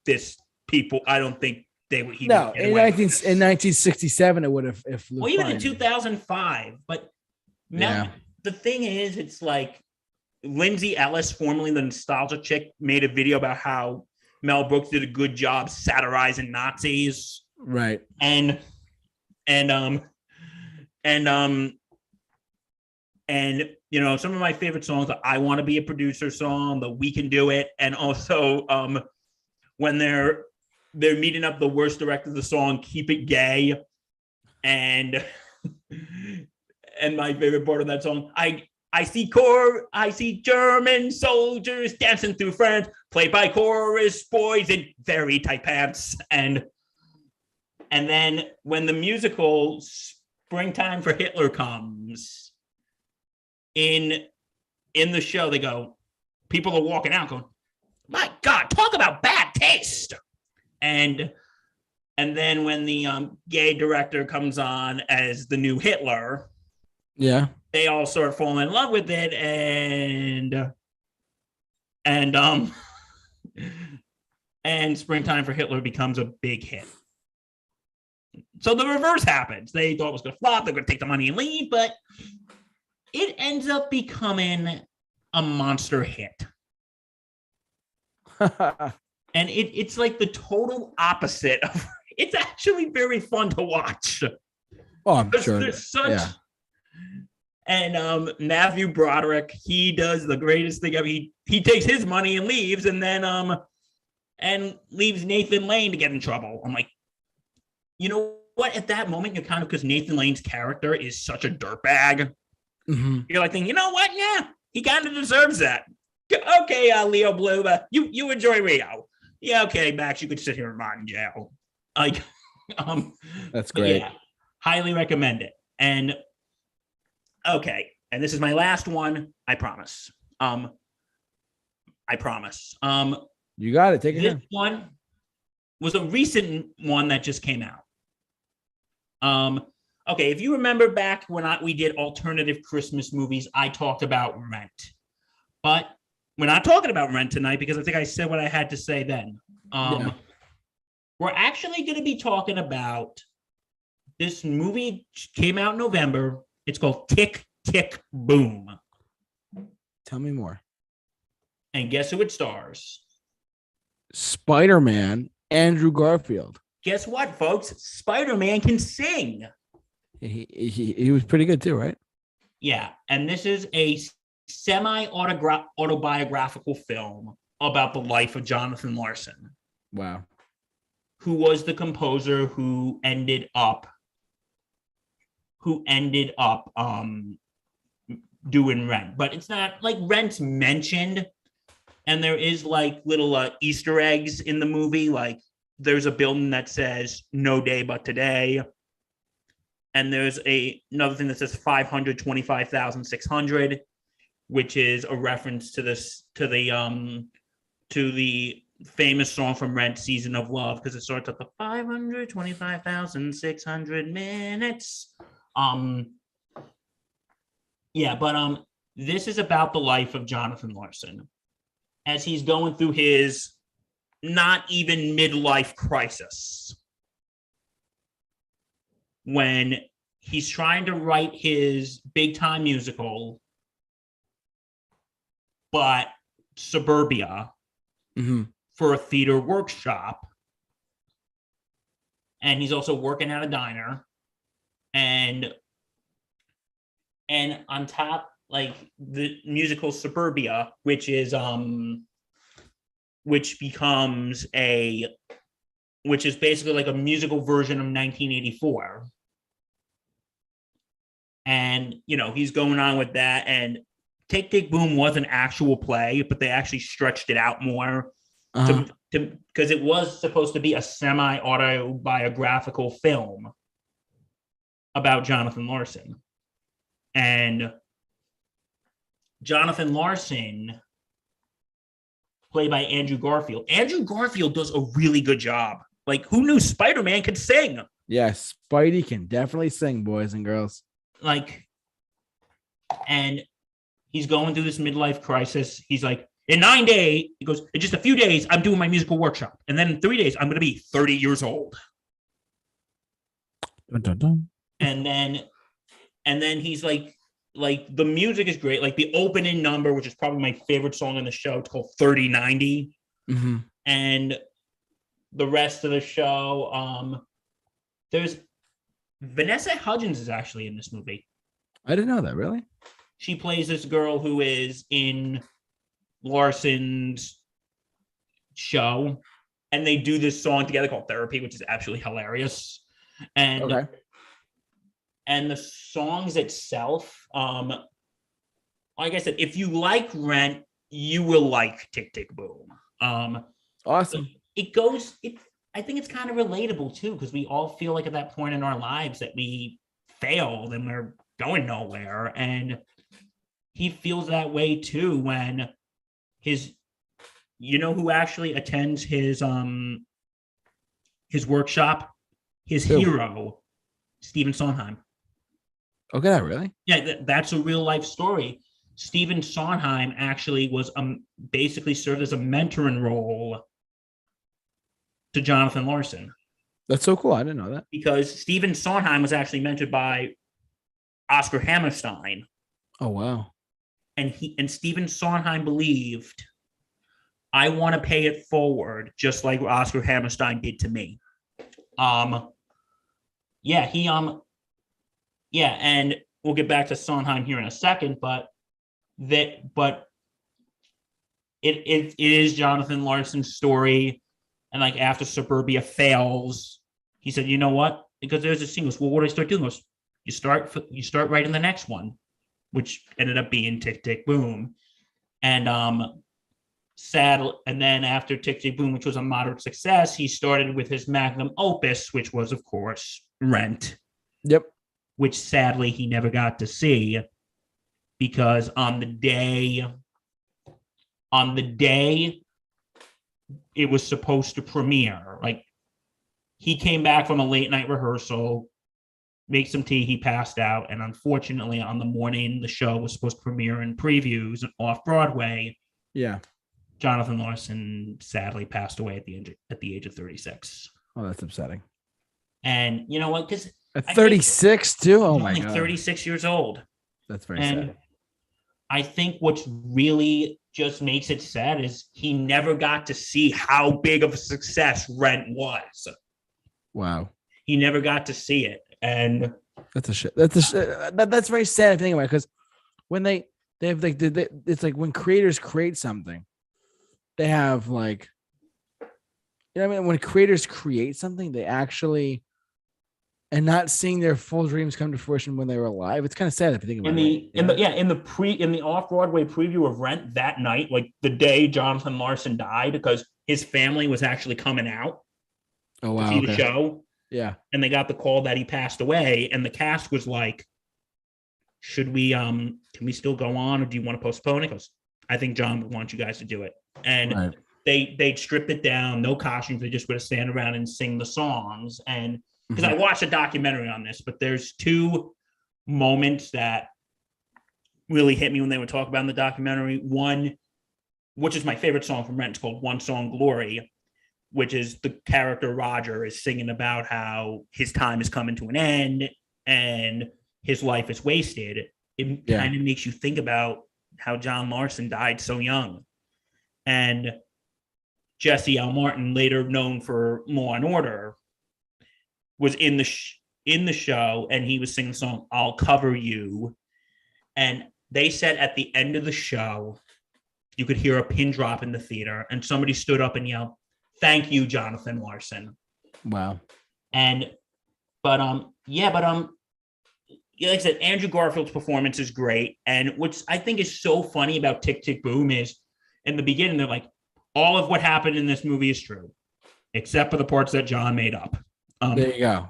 they would. No, in 1967, it would have. Well, even in 2005. But Mel, The thing is, it's like Lindsay Ellis, formerly the Nostalgia Chick, made a video about how Mel Brooks did a good job satirizing Nazis. Right. And you know, some of my favorite songs, the I Want to Be a Producer song, the We Can Do It, and also when they're meeting up the worst director of the song, Keep It Gay. And my favorite part of that song, I see German soldiers dancing through France, played by chorus boys in very tight pants. And then when the musical Springtime for Hitler comes, in the show, they go, people are walking out going, my God, talk about bad taste. And then when the gay director comes on as the new Hitler, they all sort of fall in love with it, and Springtime for Hitler becomes a big hit. So the reverse happens. They thought it was going to flop. They're going to take the money and leave, but it ends up becoming a monster hit. And it's like the total opposite of. It's actually very fun to watch. Oh, I'm sure. There's such. Yeah. And Matthew Broderick, he does the greatest thing ever. He takes his money and leaves, and then and leaves Nathan Lane to get in trouble. I'm like, you know what? At that moment, you're kind of, because Nathan Lane's character is such a dirtbag. Mm-hmm. You're like thinking, you know what? Yeah, he kind of deserves that. Okay, Leo Bloom, you enjoy Rio. Yeah, okay, Max, you could sit here and rot in jail. Like, That's but great. yeah, highly recommend it. And okay, and this is my last one. I promise. I promise. You got it. Take it This in. one was a recent one that just came out. Okay, if you remember back when we did alternative Christmas movies, I talked about Rent. But we're not talking about Rent tonight because I think I said what I had to say then. Yeah. We're actually going to be talking about this movie came out in November. It's called Tick, Tick, Boom. Tell me more. And guess who it stars? Spider-Man, Andrew Garfield. Guess what, folks? Spider-Man can sing. He was pretty good too, right? Yeah, and this is a semi-autobiographical film about the life of Jonathan Larson. Wow. Who was the composer who ended up doing Rent. But it's not like Rent's mentioned, and there is like little Easter eggs in the movie. Like there's a building that says "No Day But Today," and there's another thing that says 525,600, which is a reference to the famous song from Rent, "Season of Love," because it starts at the 525,600 minutes. Yeah, but this is about the life of Jonathan Larson as he's going through his not even midlife crisis when he's trying to write his big time musical, but Suburbia, for a theater workshop. And he's also working at a diner. And on top, like the musical Suburbia, which is which is basically like a musical version of 1984. And he's going on with that, and Tick Tick Boom was an actual play, but they actually stretched it out more because it was supposed to be a semi-autobiographical film about Jonathan Larson. And Jonathan Larson, played by Andrew Garfield. Andrew Garfield does a really good job. Like, who knew Spider-Man could sing? Yeah, Spidey can definitely sing, boys and girls. Like, and he's going through this midlife crisis. He's like, in 9 days, he goes, in just a few days, I'm doing my musical workshop. And then in 3 days, I'm going to be 30 years old. Dun, dun, dun. And then he's like the music is great. Like the opening number, which is probably my favorite song on the show, it's called 3090. And the rest of the show, there's Vanessa Hudgens is actually in this movie. I didn't know that, really. She plays this girl who is in Larson's show, and they do this song together called Therapy, which is absolutely hilarious. And okay. And the songs itself, like I said, if you like Rent, you will like Tick Tick Boom. Awesome. I think it's kind of relatable too, because we all feel like at that point in our lives that we failed and we're going nowhere. And he feels that way too when who actually attends his workshop? His hero, Stephen Sondheim. Okay, really? Yeah, that's a real life story. Stephen Sondheim actually was basically served as a mentoring role to Jonathan Larson. That's so cool. I didn't know that. Because Stephen Sondheim was actually mentored by Oscar Hammerstein. Oh, wow. And Stephen Sondheim believed, I want to pay it forward just like Oscar Hammerstein did to me. And we'll get back to Sondheim here in a second, but it is Jonathan Larson's story. And like after Suburbia fails, he said, you know what? Because there's a scene goes, well, what do I start doing? Goes, you start writing the next one. which ended up being Tick Tick Boom. And and then after Tick Tick Boom, which was a moderate success, he started with his magnum opus, which was, of course, Rent. Yep. Which sadly he never got to see, because on the day it was supposed to premiere, like, he came back from a late night rehearsal, make some tea, he passed out, and unfortunately on the morning the show was supposed to premiere in previews off Broadway, Jonathan Larson sadly passed away at the age of 36. Oh, that's upsetting. And you know what, because at 36 too. Oh my god, 36 years old. That's very sad. I think what's really just makes it sad is he never got to see how big of a success Rent was. Wow. He never got to see it. And that's very sad if you think about it, because when they have like it's like when creators create something, they have like, you know what I mean? When creators create something, they actually, and not seeing their full dreams come to fruition when they were alive. It's kind of sad if you think about it. In the off-Broadway preview of Rent that night, like the day Jonathan Larson died, because his family was actually coming out to see the show. Yeah. And they got the call that he passed away, and the cast was like, should we can we still go on, or do you want to postpone it? Because I think John would want you guys to do it. And they stripped it down, no costumes, they just would stand around and sing the songs. And because I watched a documentary on this, but there's two moments that really hit me when they were talking about in the documentary. One, which is my favorite song from Rent, it's called One Song Glory, which is the character Roger is singing about how his time is coming to an end and his life is wasted. It kind of makes you think about how John Larson died so young. And Jesse L. Martin, later known for Law and Order, was in the show, and he was singing the song "I'll Cover You." And they said at the end of the show, you could hear a pin drop in the theater, and somebody stood up and yelled, "Thank you, Jonathan Larson." Wow. And like I said, Andrew Garfield's performance is great. And what's I think is so funny about Tick Tick Boom is in the beginning, they're like, all of what happened in this movie is true, except for the parts that John made up. There you go.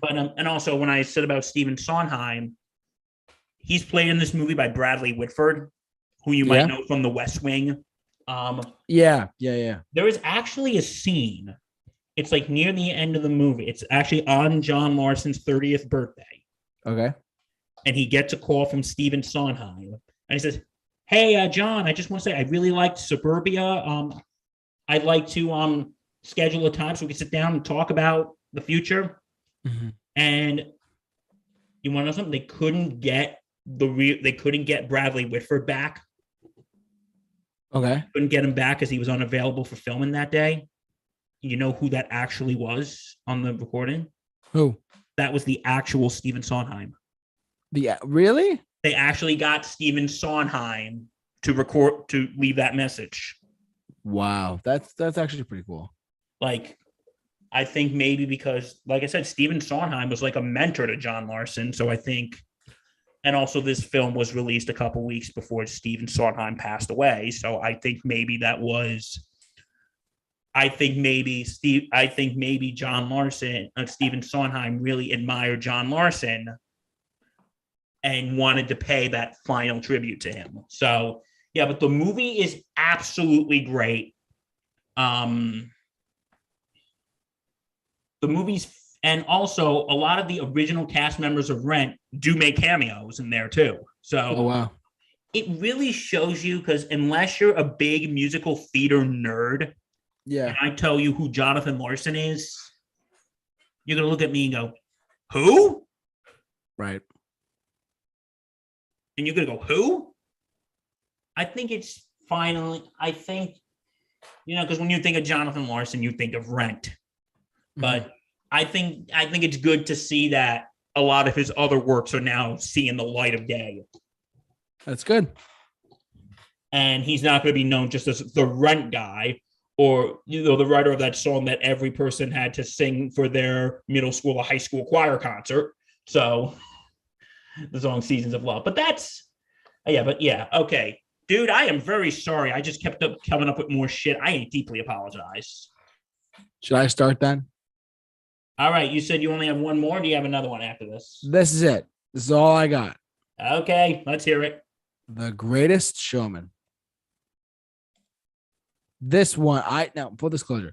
But and also when I said about Stephen Sondheim, he's played in this movie by Bradley Whitford, who you might know from The West Wing. There is actually a scene. It's like near the end of the movie. It's actually on John Larson's 30th birthday. Okay. And he gets a call from Stephen Sondheim, and he says, "Hey, John, I just want to say I really liked Suburbia. I'd like to schedule a time so we can sit down and talk about the future." Mm-hmm. And you want to know something? They couldn't get Bradley Whitford back. Okay. Couldn't get him back because he was unavailable for filming that day. You know who that actually was on the recording? Who? That was the actual Stephen Sondheim. Really? They actually got Stephen Sondheim to leave that message. Wow, that's actually pretty cool. Like, I think maybe because, like I said, Stephen Sondheim was like a mentor to John Larson. So I think, and also this film was released a couple weeks before Stephen Sondheim passed away. So I think maybe John Larson, Stephen Sondheim really admired John Larson and wanted to pay that final tribute to him. So yeah, but the movie is absolutely great. The movies, and also a lot of the original cast members of Rent do make cameos in there too. So oh, wow. It really shows you, because unless you're a big musical theater nerd, and I tell you who Jonathan Larson is, you're going to look at me and go, who? Right. And you're going to go, who? I think, because when you think of Jonathan Larson, you think of Rent. But I think it's good to see that a lot of his other works are now seeing the light of day. That's good. And he's not going to be known just as the Rent guy, or the writer of that song that every person had to sing for their middle school or high school choir concert. So the song Seasons of Love. But that's Yeah, but yeah, okay. Dude, I am very sorry. I just kept up coming up with more shit. I deeply apologize. Should I start then? All right, you said you only have one more. Do you have another one after this? This is it. This is all I got. Okay, let's hear it. The Greatest Showman. This one, now full disclosure.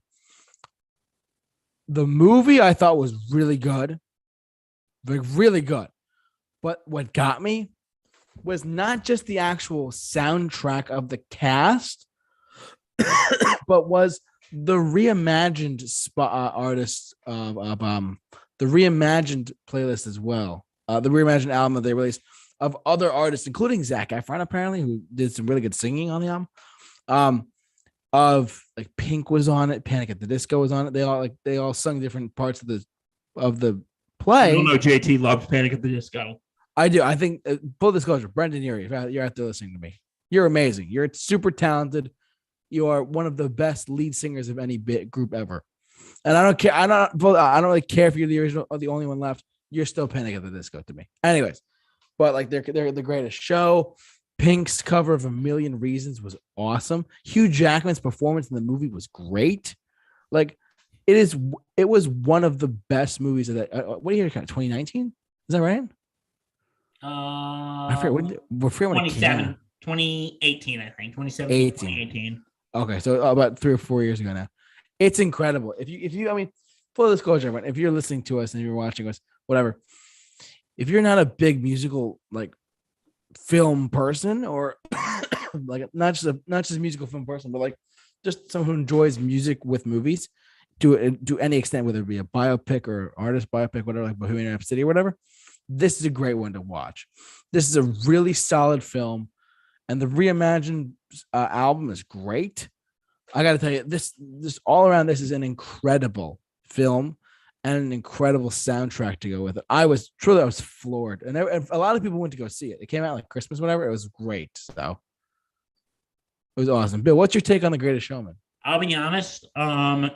The movie I thought was really good. Like really good. But what got me was not just the actual soundtrack of the cast, but was the reimagined artists of the reimagined playlist as well. The reimagined album that they released of other artists, including Zac Efron, apparently, who did some really good singing on the album. Of like Pink was on it, Panic at the Disco was on it. They all sung different parts of the play. I don't know. JT loves Panic at the Disco. I do. I think full disclosure, Brendan Urie, you're out there listening to me. You're amazing. You're super talented. You are one of the best lead singers of any group ever. And I don't care. I don't really care if you're the original or the only one left. You're still Panic at the Disco to me. Anyways, but like they're the greatest show. Pink's cover of A Million Reasons was awesome. Hugh Jackman's performance in the movie was great. Like it was one of the best movies of that. What year? 2019? Is that right? I forget when 2018, I think. 2018. Okay, so about 3 or 4 years ago now. It's incredible. If you, I mean, full disclosure, everyone, if you're listening to us and you're watching us, whatever, if you're not a big musical like film person or like not just a musical film person, but like just someone who enjoys music with movies to any extent, whether it be a biopic or artist biopic, whatever, like Bohemian Rhapsody or whatever, this is a great one to watch. This is a really solid film, and the reimagined album is great. I got to tell you, this all around, this is an incredible film and an incredible soundtrack to go with it. I was floored, and a lot of people went to go see it. It came out like Christmas, whatever. It was great, so it was awesome. Bill, what's your take on The Greatest Showman? I'll be honest. I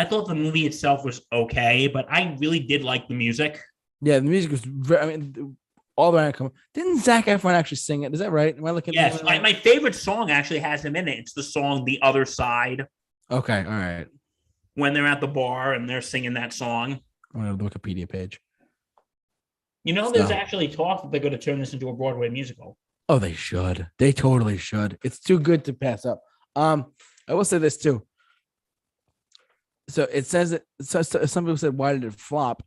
thought the movie itself was okay, but I really did like the music. Yeah, the music was very, I mean, all the way around. Didn't Zac Efron actually sing it? Is that right? Am I looking? Yes, my favorite song actually has him in it. It's the song "The Other Side." Okay, all right. When they're at the bar and they're singing that song. I'm on the Wikipedia page. You know, there's actually talk that they're going to turn this into a Broadway musical. Oh, they should. They totally should. It's too good to pass up. I will say this too. So it says that some people said, why did it flop?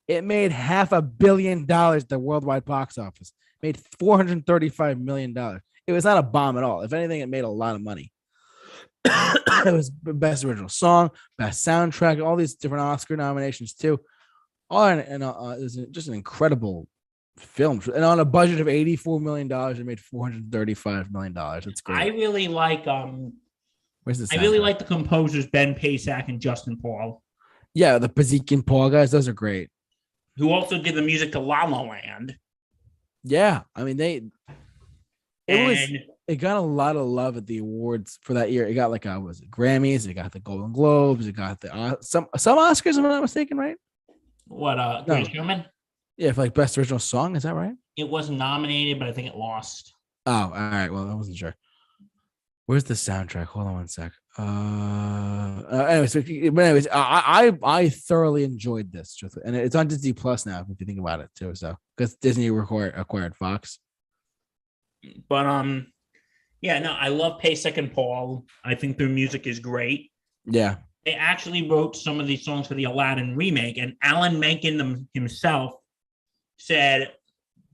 It made $500 million at the worldwide box office. Made $435 million. It was not a bomb at all. If anything, it made a lot of money. It was best original song, best soundtrack, all these different Oscar nominations too. All and it was just an incredible film. And on a budget of $84 million, it made $435 million. That's great. I really like Where's this? I really like the composers Ben Pasak and Justin Paul. Yeah, the Pazik and Paul guys, those are great. Who also did the music to La La Land. Yeah, I mean it got a lot of love at the awards for that year. It got like Grammys, it got the Golden Globes, it got the some Oscars, if I'm not mistaken, right? What Greatest Showman? Yeah, for like best original song, is that right? It was nominated, but I think it lost. Oh, all right. Well, I wasn't sure. Where's the soundtrack? Hold on one sec. Anyways, I thoroughly enjoyed this, and it's on Disney Plus now. If you think about it too, so because Disney acquired Fox. But yeah, no, I love Pasak and Paul. I think their music is great. Yeah, they actually wrote some of these songs for the Aladdin remake, and Alan Menken himself said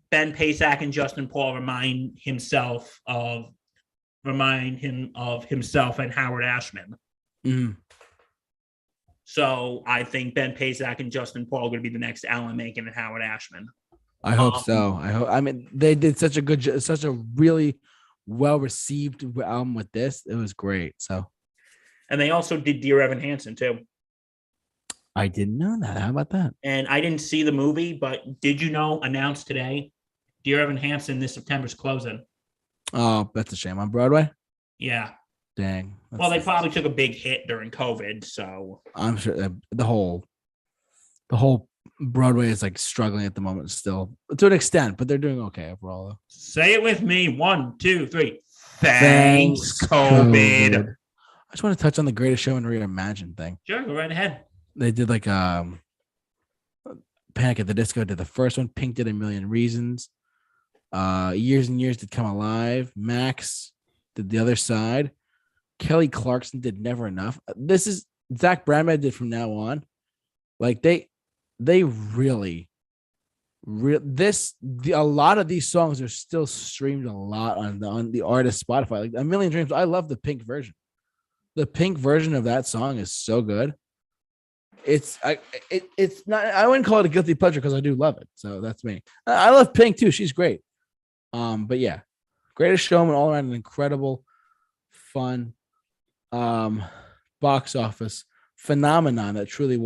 Ben Pasak and Justin Paul remind him of himself and Howard Ashman. Mm. So I think Ben Pasak and Justin Paul are going to be the next Alan Menken and Howard Ashman. I hope so. I mean, they did such a really well-received album with this. It was great. So, and they also did Dear Evan Hansen too. I didn't know that. How about that? And I didn't see the movie, but did you know, announced today, Dear Evan Hansen this September's closing. Oh, that's a shame. On Broadway? Yeah. Dang. Well, they probably took a big hit during COVID, so I'm sure the whole Broadway is like struggling at the moment still to an extent, but they're doing okay overall. Though. Say it with me. 1, 2, 3. Thanks, COVID. I just want to touch on the Greatest Show and Reimagined thing. Sure, go right ahead. They did like Panic at the Disco did the first one. Pink did A Million Reasons. Years and Years did Come Alive. Max did The Other Side. Kelly Clarkson did Never Enough. This is Zach Bradman did From Now On. Like they really a lot of these songs are still streamed a lot on the artist Spotify. Like A Million Dreams. I love the Pink version. The Pink version of that song is so good. It's not. I wouldn't call it a guilty pleasure because I do love it. So that's me. I love Pink too. She's great. But yeah, Greatest Showman all around an incredible, fun, box office phenomenon that truly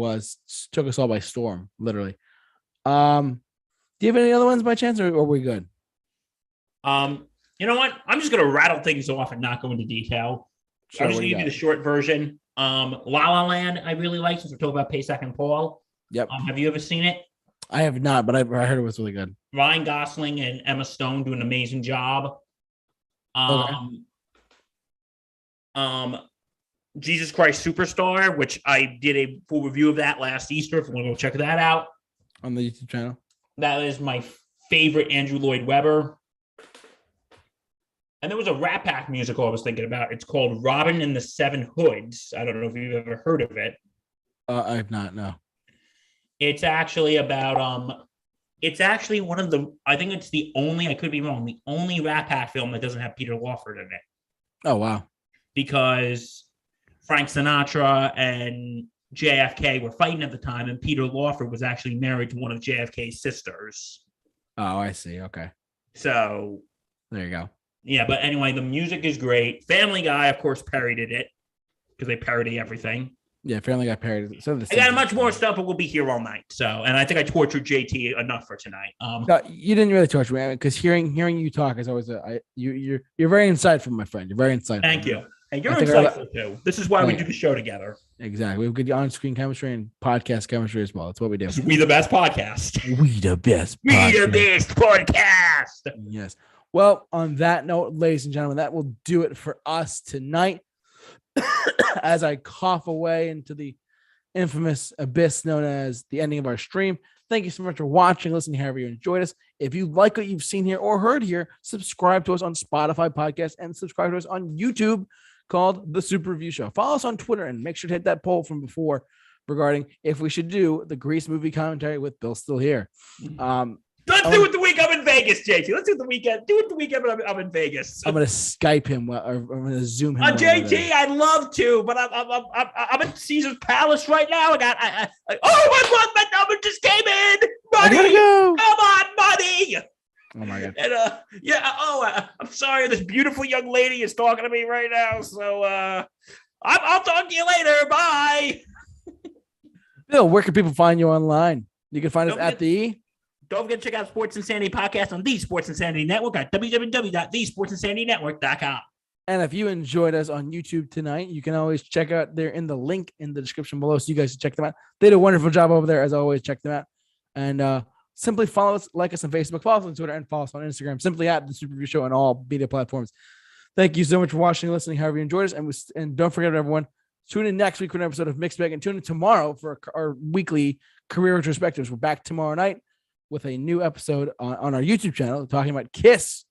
took us all by storm, literally. Do you have any other ones by chance, or are we good? You know what? I'm just gonna rattle things off and not go into detail. Sure, I'm just gonna give you the short version. La La Land, I really like, since we're talking about Pesach and Paul. Yep. Have you ever seen it? I have not, but I heard it was really good. Ryan Gosling and Emma Stone do an amazing job. Jesus Christ Superstar, which I did a full review of that last Easter. If you want to go check that out on the YouTube channel. That is my favorite Andrew Lloyd Webber. And there was a Rat Pack musical I was thinking about. It's called Robin and the Seven Hoods. I don't know if you've ever heard of it. I have not, no. It's actually about it's actually one of the, I think it's the only, I could be wrong, the only Rat Pack film that doesn't have Peter Lawford in it. Oh, wow. Because Frank Sinatra and JFK were fighting at the time, and Peter Lawford was actually married to one of JFK's sisters. Oh, I see. Okay. So there you go. Yeah, but anyway, the music is great. Family Guy, of course, parodied it because they parody everything. Yeah, Family Guy parodied it. So I got much more stuff, but we'll be here all night. So, and I think I tortured JT enough for tonight. No, you didn't really torture me because hearing you talk is always you're very insightful, my friend. You're very insightful. Thank you. And you're insightful too. This is why we do the show together. Exactly. We have good on-screen chemistry and podcast chemistry as well. That's what we do. We the best podcast. We the best. We the best podcast. Yes. Well, on that note, ladies and gentlemen, that will do it for us tonight. As I cough away into the infamous abyss known as the ending of our stream. Thank you so much for watching, listening, however you enjoyed us. If you like what you've seen here or heard here, subscribe to us on Spotify podcast and subscribe to us on YouTube called The Super Review Show. Follow us on Twitter and make sure to hit that poll from before regarding if we should do the Grease movie commentary with Bill still here. Let's do it the week I'm in Vegas, JT. Let's do it the weekend. Do it the weekend I'm in Vegas. I'm gonna Skype him or I'm gonna Zoom him. JT, I'd love to, but I'm at Caesar's Palace right now. My number just came in. Money, go. Come on, money. Oh my god. And I'm sorry. This beautiful young lady is talking to me right now. So I'll talk to you later. Bye. Bill, where can people find you online? You can find us at the. Don't forget to check out Sports Insanity Podcast on the Sports Insanity Network at www.thesportsinsanitynetwork.com. And if you enjoyed us on YouTube tonight, you can always check out there in the link in the description below so you guys can check them out. They did a wonderful job over there, as always. Check them out. And simply follow us, like us on Facebook, follow us on Twitter, and follow us on Instagram, simply at The Super Review Show on all media platforms. Thank you so much for watching and listening, however you enjoyed us. And don't forget, everyone, tune in next week for an episode of Mixed Bag, and tune in tomorrow for our weekly career retrospectives. We're back tomorrow night with a new episode on our YouTube channel talking about Kiss